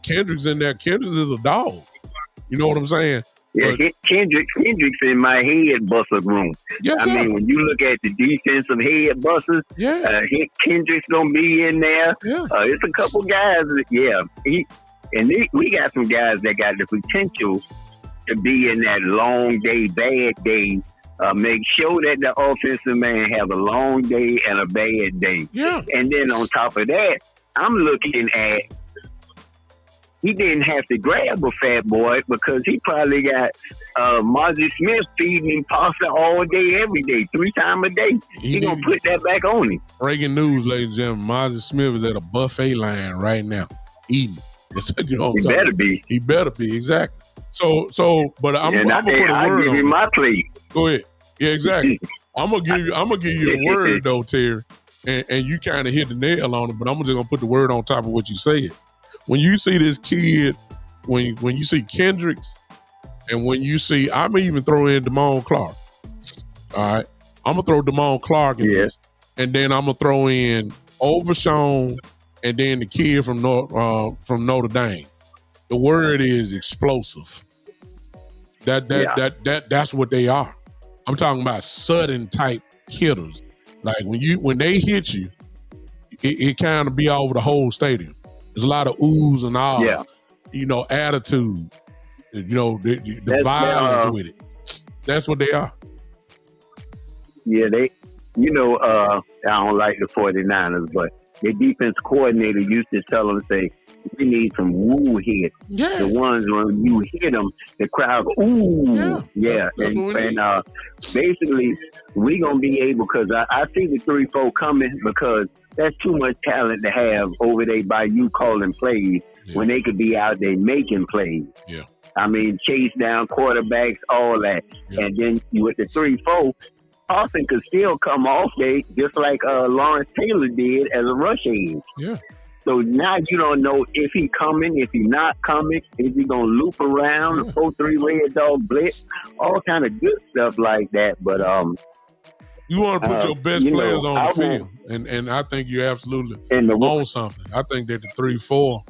Kendricks in there. Kendricks is a dog. You know what I'm saying?
Yeah, Kendricks in my head buster room.
Yes,
I mean, when you look at the defensive head busters, Kendricks gonna be in there.
Yeah,
it's a couple guys. We got some guys that got the potential to be in that long day, bad day. Make sure that the offensive man have a long day and a bad day.
Yeah,
and then on top of that, I'm looking at. He didn't have to grab a fat boy because he probably got Margie Smith feeding him pasta all day, every day, 3 times a day. He gonna put that back on him.
Breaking news, ladies and gentlemen. Margie Smith is at a buffet line right now, eating.
He better be.
He better be, exactly. So, but I'm gonna put a word
I'll give
on
you my plate.
Go ahead. Yeah, exactly. I'm gonna give you a word though, Terry, and you kind of hit the nail on it. But I'm just gonna put the word on top of what you said. When you see this kid, when you see Kendricks, and when you see, I'm even throw in Damone Clark. All right, I'm gonna throw Damone Clark in this, and then I'm gonna throw in Overshown, and then the kid from Notre Dame. The word is explosive. That's what they are. I'm talking about sudden type hitters. Like when they hit you, it kind of be all over the whole stadium. There's a lot of oohs and ahs, attitude, the violence with it. That's what they are.
Yeah, I don't like the 49ers, but their defense coordinator used to tell them, say, we need some woo hits.
Yeah.
The ones when you hit them, the crowd go, ooh. Yeah. And basically, we're going to be able, because I see the 3-4 coming, because that's too much talent to have over there by you calling plays when they could be out there making plays.
Yeah.
I mean, chase down quarterbacks, all that. Yeah. And then with the 3-4, Austin could still come off there just like Lawrence Taylor did as a rush aid.
Yeah.
So now you don't know if he coming, if he not coming, if he gonna loop around, a 4-3 red dog blitz, all kind of good stuff like that. But
you want to put your best players on the field, and I think you absolutely own something. I think that the 3-4,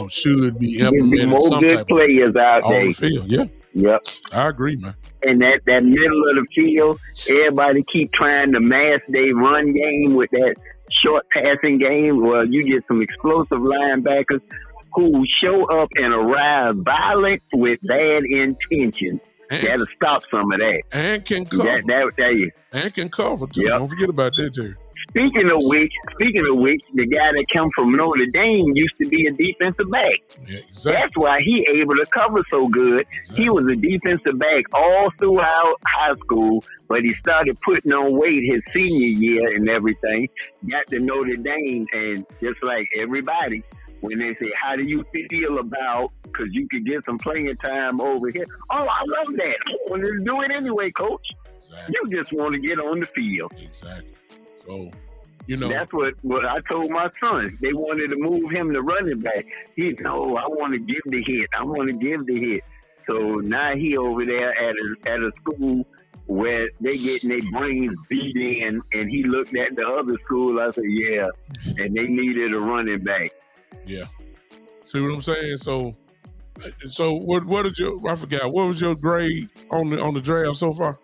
should be implemented.
More
some
good
type
players out
on
there.
The field. Yeah.
Yep.
I agree, man.
And that middle of the field, everybody keep trying to mask their run game with that short passing game. Well, you get some explosive linebackers who show up and arrive violent with bad intentions. Got to stop some of that.
And can cover. And can cover, too. Yep. Don't forget about that, too.
Speaking of which, the guy that come from Notre Dame used to be a defensive back.
Yeah, exactly.
That's why he able to cover so good. Exactly. He was a defensive back all throughout high school, but he started putting on weight his senior year and everything. Got to Notre Dame, and just like everybody, when they say, how do you feel about, because you could get some playing time over here. Oh, I love that. I want to do it anyway, coach. Exactly. You just want to get on the field.
Exactly. So,
that's what I told my son. They wanted to move him to running back. I want to give the hit. So now he over there at a school where they getting their brains beat in, and he looked at the other school. I said, yeah, and they needed a running back.
Yeah. See what I'm saying? So what did I forgot, what was your grade on the draft so far?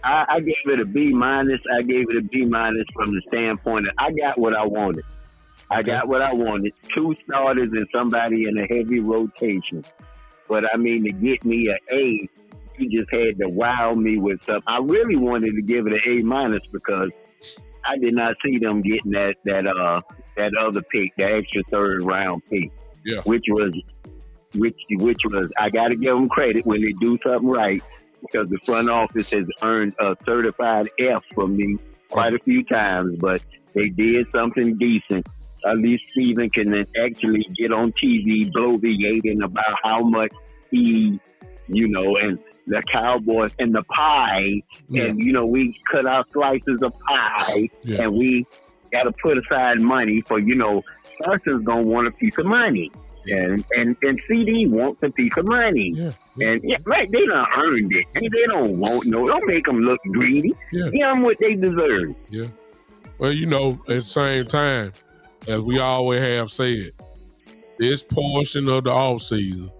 I gave it a B-. I gave it a B- from the standpoint of I got what I wanted. I got what I wanted. 2 starters and somebody in a heavy rotation. But I mean, to get me an A, you just had to wow me with something. I really wanted to give it an A- because I did not see them getting that other pick, the extra 3rd round pick.
Yeah.
Which was I got to give them credit when they do something right. Because the front office has earned a certified F from me quite a few times, but they did something decent. At least Steven can then actually get on TV bloviating about how much he, and the Cowboys and the pie, and we cut our slices of pie, and we got to put aside money for Carson's gonna want a piece of money, and CD wants a piece of money, and right, they done earned it, and they don't want don't make them look greedy. Give them what they deserve.
Yeah. Well, at the same time, as we always have said, this portion of the offseason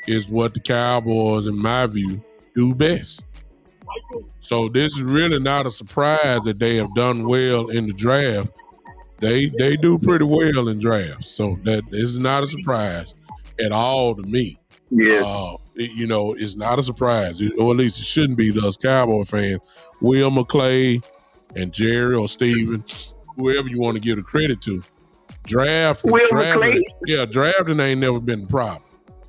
is what the Cowboys, in my view, do best. So this is really not a surprise that they have done well in the draft. They do pretty well in drafts. So that is not a surprise at all to me.
Yeah.
It's not a surprise, or at least it shouldn't be to us Cowboy fans. Will McClay and Jerry or Steven, whoever you want to give the credit to, drafting ain't never been a problem.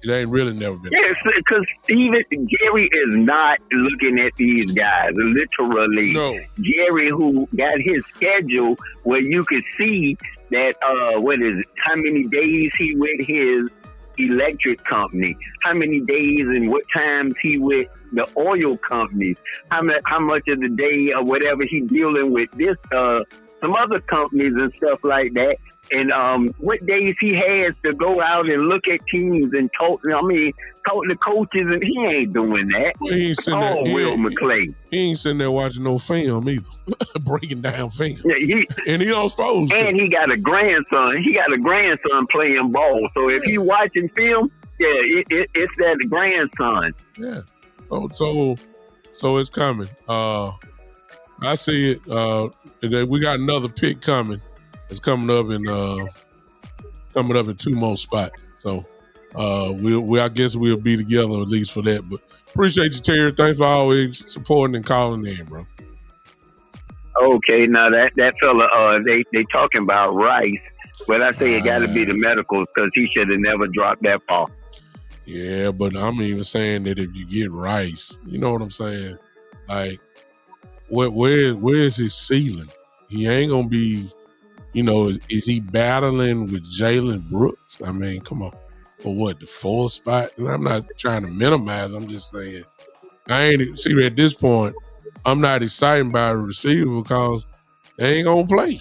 It ain't really never been.
Yes, because Jerry is not looking at these guys, literally.
No.
Jerry, who got his schedule where you could see that, how many days he with his electric company, how many days and what times he with the oil companies, how much of the day or whatever he dealing with this, some other companies and stuff like that. And what days he has to go out and look at teams and talk to coaches, and he ain't doing that.
Well, he ain't sitting there,
Will McClay.
He ain't sitting there watching no film either, breaking down film.
Yeah,
and he don't supposed to.
And he got a grandson. He got a grandson playing ball. So if he watching film, it's that grandson.
Yeah. So it's coming. I see it. We got another pick coming. It's coming up in 2 more spots. So I guess we'll be together at least for that. But appreciate you, Terry. Thanks for always supporting and calling in, bro.
Okay, now that fella, they talking about Rice, but I say it got to be the medicals because he should have never dropped that ball.
Yeah, but I'm even saying that if you get Rice, you know what I'm saying? Like, where is his ceiling? He ain't gonna be. Is he battling with Jalen Brooks? I mean, come on. For what, the 4th spot? And I'm not trying to minimize. I'm just saying, at this point, I'm not excited by a receiver because they ain't going to play.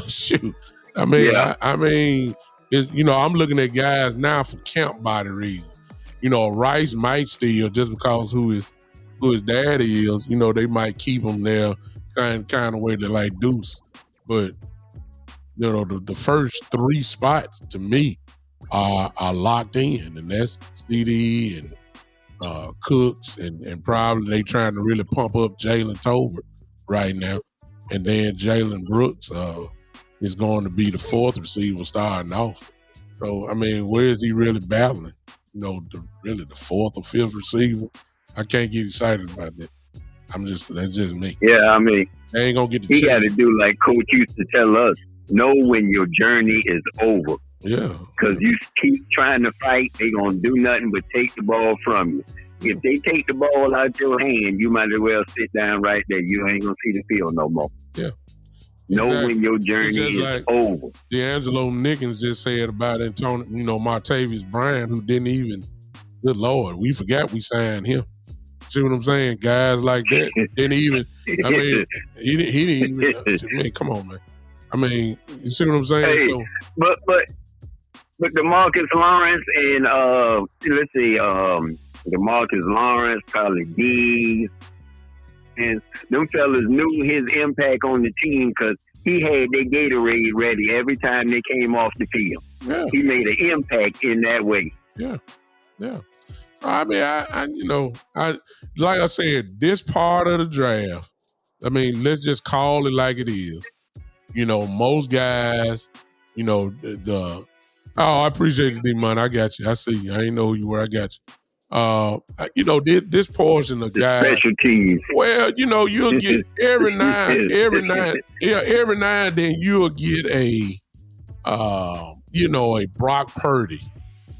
Shoot. I mean, I'm looking at guys now for camp body reasons. Rice might still, just because who his daddy is, they might keep him there kind of way to like Deuce. But the first 3 spots to me are locked in, and that's CD and Cooks, and probably they trying to really pump up Jalen Tolbert right now, and then Jalen Brooks is going to be the 4th receiver starting off. So I mean, where is he really battling? Really the 4th or 5th receiver. I can't get excited about that. That's just me.
Yeah, I mean,
they ain't gonna get the
he
chance.
got to do like Coach used to tell us. Know when your journey is over.
Yeah.
Because you keep trying to fight, they going to do nothing but take the ball from you. If they take the ball out your hand, you might as well sit down right there. You ain't going to see the field no more.
Yeah.
Know when your journey is like over.
D'Angelo Nickens just said about Antonio, Martavis Bryant, who didn't even, good Lord, we forgot we signed him. See what I'm saying? Guys like that didn't even, I mean, he didn't even, man, come on, man. I mean, you see what I'm saying?
Hey,
so,
but DeMarcus Lawrence and DeMarcus Lawrence, probably Dees, and them fellas knew his impact on the team because he had their Gatorade ready every time they came off the field.
Yeah.
He made an impact in that way.
Yeah. So I mean, I like I said, this part of the draft. I mean, let's just call it like it is. Most guys, I appreciate the D-Money. I got you. I see you. I ain't know who you were. I got you. This portion of guys.
Special teams.
Well, you'll get every now and then you'll get a Brock Purdy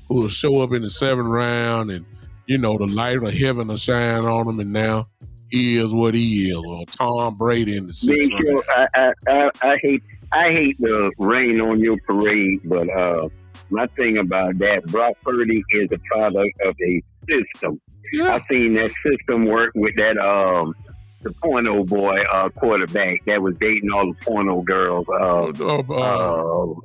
who will show up in the 7th round and, the light of heaven will shine on him. And now, is what he is, or Tom Brady in the sixth
Big Show, I hate to rain on your parade, but my thing about that, Brock Purdy is a product of a system.
Yeah.
I seen that system work with that the porno boy quarterback that was dating all the porno girls.
Garoppolo.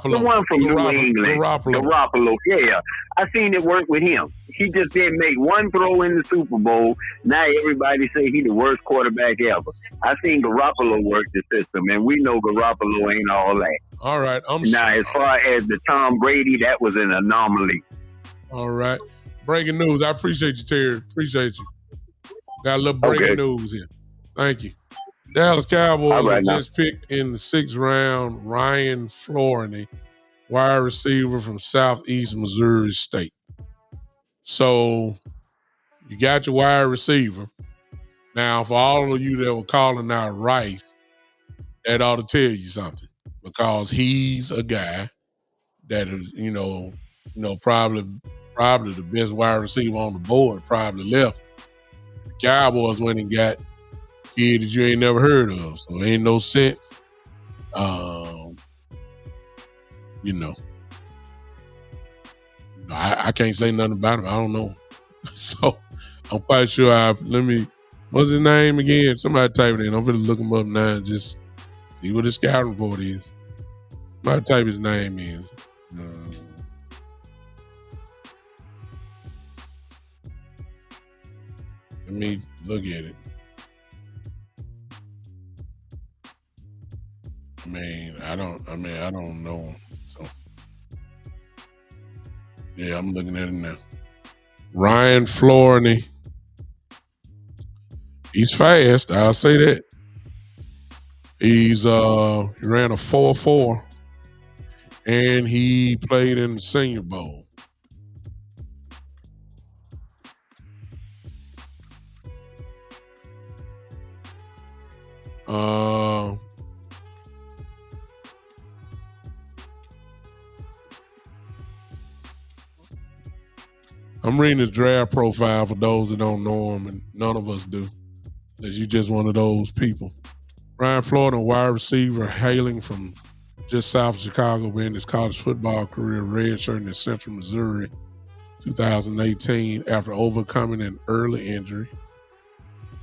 The one from New England. Garoppolo. Yeah. I seen it work with him. He just didn't make one throw in the Super Bowl. Now everybody say he the worst quarterback ever. I seen Garoppolo work the system, and we know Garoppolo ain't all that.
All right.
Now, as far as the Tom Brady, that was an anomaly.
All right. Breaking news. I appreciate you, Terry. Appreciate you. Got a little breaking news here. Thank you. Dallas Cowboys just picked in the 6th round Ryan Flournoy, wide receiver from Southeast Missouri State. So you got your wide receiver. Now, for all of you that were calling out Rice, that ought to tell you something, because he's a guy that is, probably the best wide receiver on the board, probably left. The Cowboys went and got a kid that you ain't never heard of, so ain't no sense. I can't say nothing about him. I don't know. So I'm quite sure what's his name again? Somebody type it in. I'm going to look him up now and just see what his scouting report is. Somebody type his name in. Let me look at it. I don't know. So, yeah, I'm looking at it now. Ryan Flournoy. He's fast, I'll say that. He ran a 4.4, and he played in the Senior Bowl. I'm reading his draft profile for those that don't know him, and none of us do. Unless you just one of those people. Ryan Flournoy, wide receiver, hailing from just south of Chicago, began his college football career redshirting in Central Missouri 2018 after overcoming an early injury.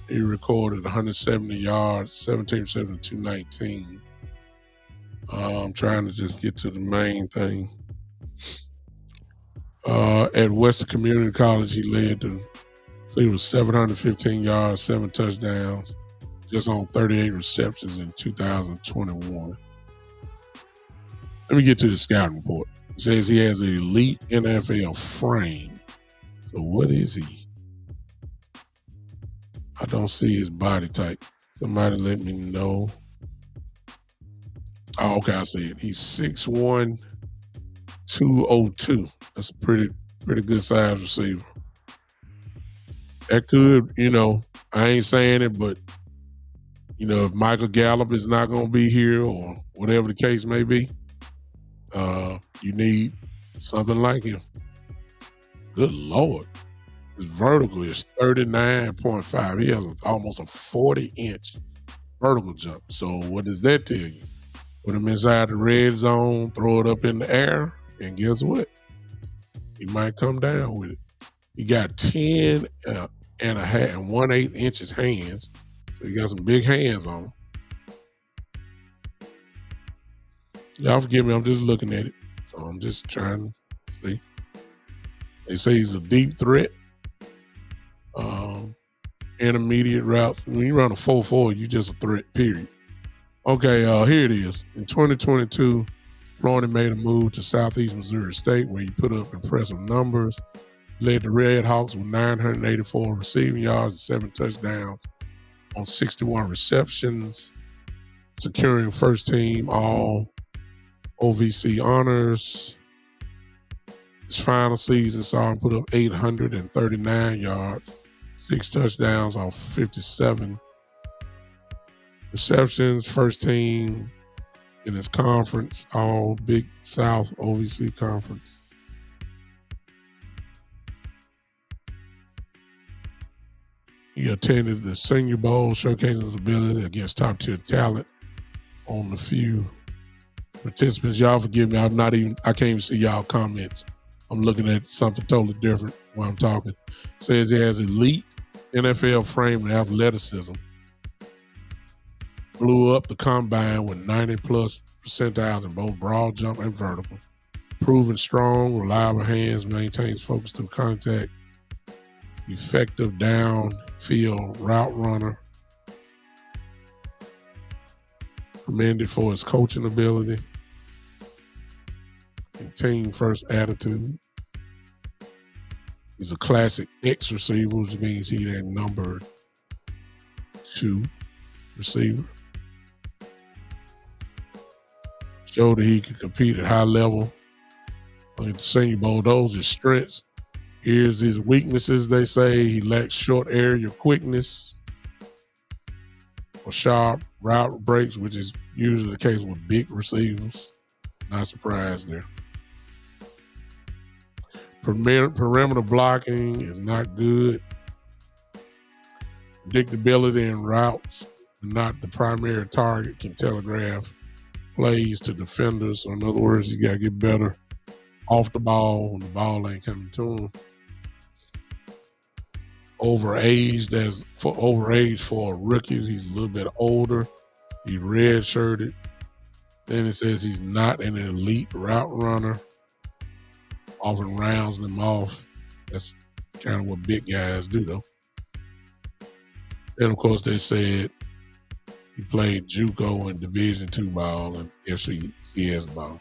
He recorded 170 yards, 17 receptions, 219. I'm trying to just get to the main thing. At Western Community College, he led it was 715 yards, 7 touchdowns, just on 38 receptions in 2021. Let me get to the scouting report. It says he has an elite NFL frame. So what is he? I don't see his body type. Somebody let me know. Oh, okay, I see it. He's 6'1", 202. That's a pretty good size receiver. That could, I ain't saying it, but, if Michael Gallup is not going to be here or whatever the case may be, you need something like him. Good Lord. His vertical is 39.5. He has almost a 40-inch vertical jump. So what does that tell you? Put him inside the red zone, throw it up in the air, and guess what? He might come down with it. He got 10 and a half and 1/8 inches hands. So he got some big hands on him. Y'all forgive me, I'm just looking at it. So I'm just trying to see. They say he's a deep threat. Intermediate routes. When you run a 4.4, you just a threat, period. Okay, here it is. In 2022, Flournoy made a move to Southeast Missouri State where he put up impressive numbers. Led the Red Hawks with 984 receiving yards and 7 touchdowns on 61 receptions, securing first team all OVC honors. His final season saw him put up 839 yards, 6 touchdowns on 57 receptions, first team in his conference, all Big South OVC conference. He He attended the Senior Bowl, showcasing his ability against top-tier talent on the few participants. Y'all forgive me. I can't even see y'all comments. I'm looking at something totally different while I'm talking. Says he has elite NFL frame and athleticism. Blew up the combine with 90+ percentiles in both broad jump and vertical. Proven strong, reliable hands, maintains focus through contact. Effective downfield route runner. Commended for his coaching ability and team first attitude. He's a classic X receiver, which means he's that number 2 receiver. Showed that he could compete at high level at the Senior Bowl. Those are his strengths. Here's his weaknesses. They say he lacks short area quickness or sharp route breaks, which is usually the case with big receivers. Not surprised there. Perimeter blocking is not good. Predictability in routes, not the primary target, can telegraph plays to defenders. So in other words, you got to get better off the ball when the ball ain't coming to him. Overaged for a rookie. He's a little bit older. He's redshirted. Then it says he's not an elite route runner. Often rounds them off. That's kind of what big guys do, though. Then, of course, they said he played JUCO and Division II ball and FCS ball.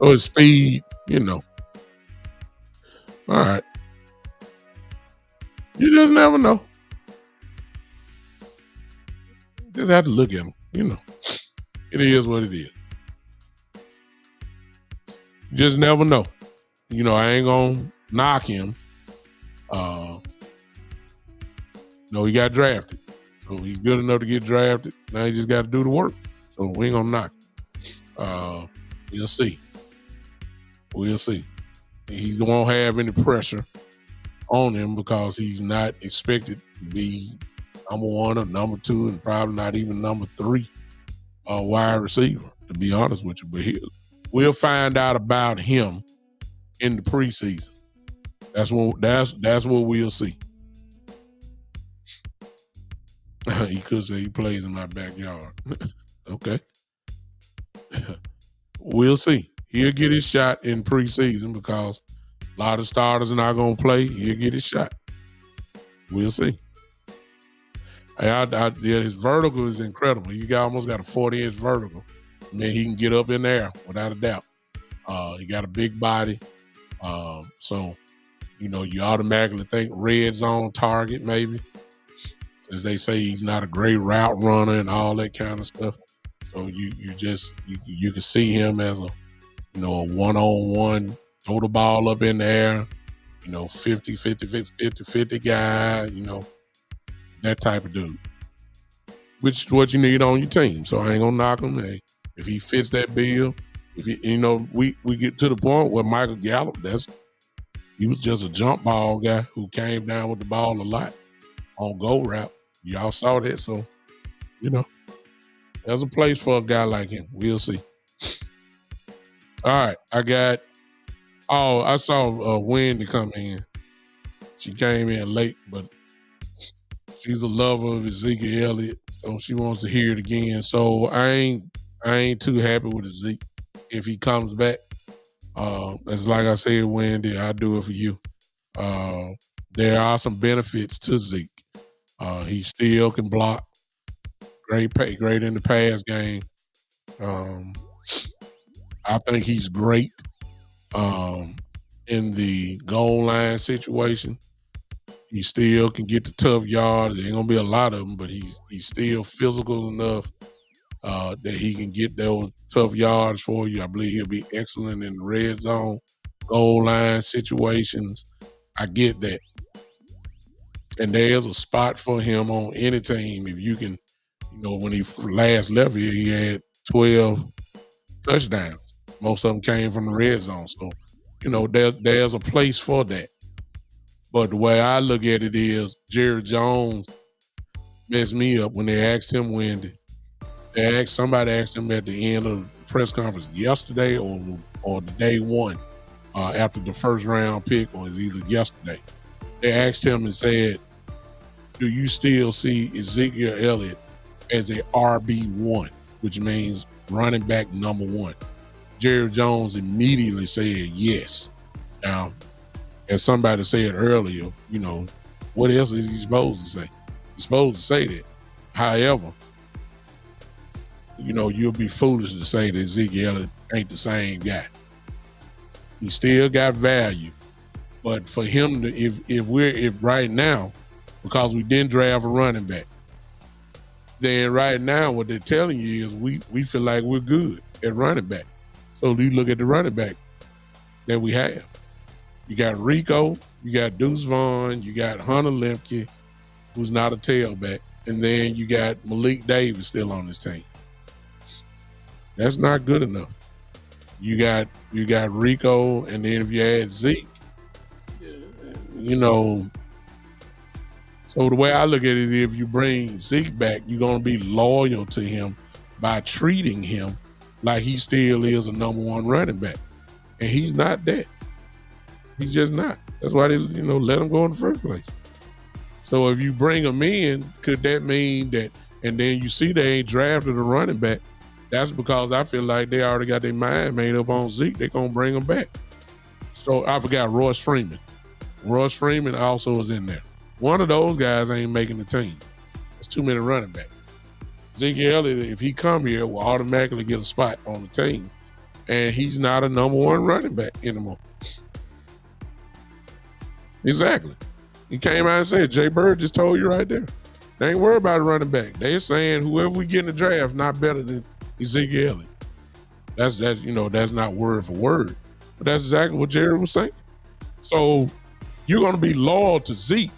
So his speed, All right. You just never know. Just have to look at him, It is what it is. You just never know. I ain't gonna knock him. No, he got drafted. So he's good enough to get drafted. Now he just got to do the work. So we ain't gonna knock him. We'll see. He won't have any pressure on him because he's not expected to be number 1 or number 2 and probably not even number 3 wide receiver, to be honest with you. But we'll find out about him in the preseason. That's what we'll see. He could say he plays in my backyard. Okay. We'll see. He'll get his shot in preseason because a lot of starters are not going to play. He'll get his shot. We'll see. His vertical is incredible. He almost got a 40-inch vertical. I mean, he can get up in there without a doubt. He got a big body. So, you automatically think red zone target maybe. As they say, he's not a great route runner and all that kind of stuff. So you can see him as a one-on-one, throw the ball up in the air, 50 guy, that type of dude, which is what you need on your team. So I ain't gonna knock him. Hey, if he fits that bill, we get to the point where Michael Gallup, he was just a jump ball guy who came down with the ball a lot on go route. Y'all saw that, so there's a place for a guy like him. We'll see. All right, I saw Wendy come in. She came in late, but she's a lover of Ezekiel Elliott, so she wants to hear it again. So I ain't too happy with Zeke if he comes back. As like I said, Wendy, I'll do it for you. There are some benefits to Zeke. He still can block. Great in the pass game. I think he's great in the goal line situation. He still can get the tough yards. There ain't gonna be a lot of them, but he's still physical enough that he can get those tough yards for you. I believe he'll be excellent in the red zone, goal line situations. I get that. And there's a spot for him on any team. If you can, when he last left here, he had 12 touchdowns. Most of them came from the red zone. So, there's a place for that. But the way I look at it is Jerry Jones messed me up when they asked him Wendy. Somebody asked him at the end of the press conference yesterday or the day one after the first round pick, or it was either yesterday. They asked him and said, do you still see Ezekiel Elliott as a RB1, which means running back number one? Jerry Jones immediately said yes. Now, as somebody said earlier, you know, what else is he supposed to say? He's supposed to say that. However, you know, you'll be foolish to say that Ezekiel Elliott ain't the same guy. He still got value. But for him to, if right now, because we didn't draft a running back, then right now what they're telling you is we feel like we're good at running back. So you look at the running back that we have. You got Rico, you got Deuce Vaughn, you got Hunter Lemke, who's not a tailback, and then you got Malik Davis still on this team. That's not good enough. You got Rico, and then if you add Zeke, you know. So the way I look at it is, if you bring Zeke back, you're going to be loyal to him by treating him like he still is a number one running back, and he's not that. He's just not. That's why they, you know, let him go in the first place. So if you bring him in, could that mean that, and then you see they ain't drafted a running back, that's because I feel like they already got their mind made up on Zeke. They're going to bring him back. So I forgot Royce Freeman. Royce Freeman also is in there. One of those guys ain't making the team. There's too many running backs. Zeke Elliott, if he come here, will automatically get a spot on the team. And he's not a number one running back anymore. Exactly. He came out and said, Jay Bird just told you right there. They ain't worried about a running back. They're saying whoever we get in the draft not better than Ezekiel Elliott. That's you know, that's not word for word. But that's exactly what Jerry was saying. So you're going to be loyal to Zeke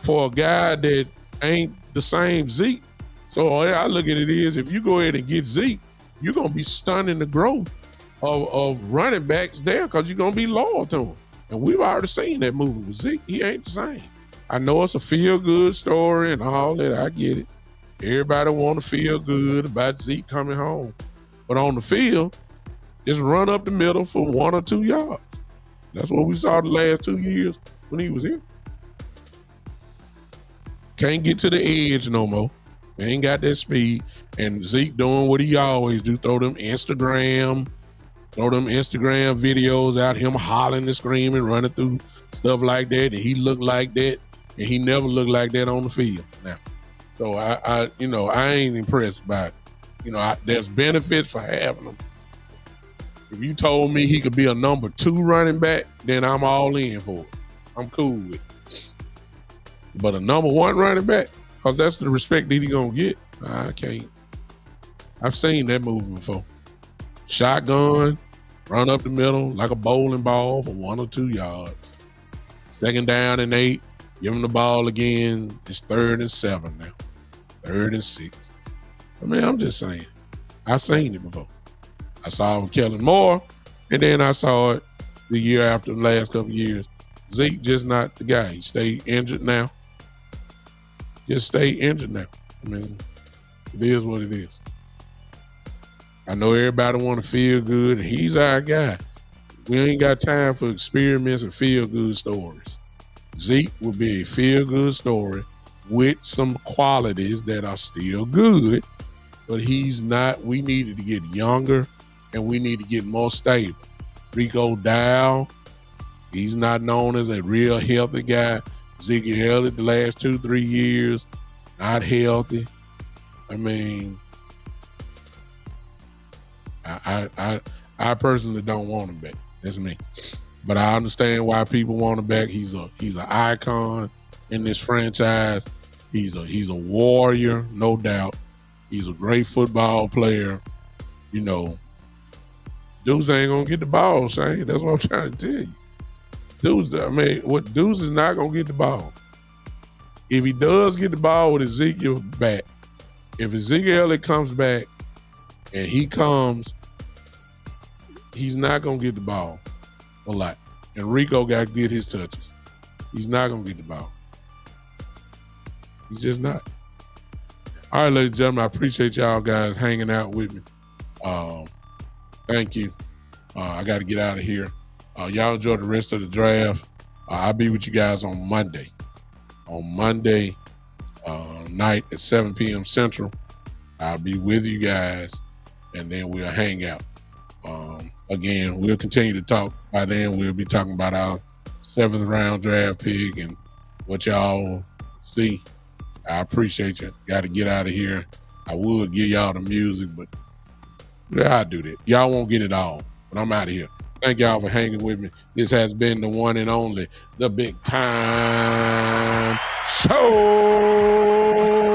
for a guy that ain't the same Zeke. So I look at it is, if you go ahead and get Zeke, you're going to be stunning the growth of running backs there, because you're going to be loyal to him. And we've already seen that movie with Zeke. He ain't the same. I know it's a feel-good story and all that. I get it. Everybody want to feel good about Zeke coming home. But on the field, just run up the middle for 1 or 2 yards. That's what we saw the last 2 years when he was here. Can't get to the edge no more. They ain't got that speed. And Zeke doing what he always do, throw them Instagram videos out, him hollering and screaming, running through stuff like that. And he looked like that, and he never looked like that on the field now. So I ain't impressed by it. You know, there's benefits for having him. If you told me he could be a number 2 running back, then I'm all in for it. I'm cool with it. But a number 1 running back, because that's the respect that he gonna get, I can't. I've seen that movie before. Shotgun, run up the middle like a bowling ball for 1 or 2 yards. 2nd down and 8, give him the ball again. It's 3rd and 7 now. 3rd and 6. I mean, I'm just saying. I've seen it before. I saw it with Kellen Moore, and then I saw it the year after the last couple of years. Zeke just not the guy. He stayed injured now. Just stay injured now. I mean, it is what it is. I know everybody want to feel good, and he's our guy. We ain't got time for experiments and feel-good stories. Zeke will be a feel-good story with some qualities that are still good, but he's not. We needed to get younger, and we need to get more stable. Rico Dow, he's not known as a real healthy guy. Ezekiel Elliott the last 2-3 years, not healthy. I mean, I personally don't want him back. That's me. But I understand why people want him back. He's an icon in this franchise. He's a warrior, no doubt. He's a great football player. You know, Deuce ain't gonna get the ball, Shane. That's what I'm trying to tell you. Deuce is not gonna get the ball. If he does get the ball with Ezekiel back, if Ezekiel Elliott comes back and he comes, he's not gonna get the ball a lot. And Rico got to get his touches. He's not going to get the ball. He's just not. All right, ladies and gentlemen, I appreciate y'all guys hanging out with me. Thank you. I got to get out of here. Y'all enjoy the rest of the draft. I'll be with you guys on Monday. On Monday night at 7 p.m. Central, I'll be with you guys, and then we'll hang out. Again, we'll continue to talk. By then, we'll be talking about our 7th round draft pick and what y'all see. I appreciate you. Got to get out of here. I would give y'all the music, but yeah, I'll do that. Y'all won't get it all, but I'm out of here. Thank y'all for hanging with me. This has been the one and only, the Big Time Show.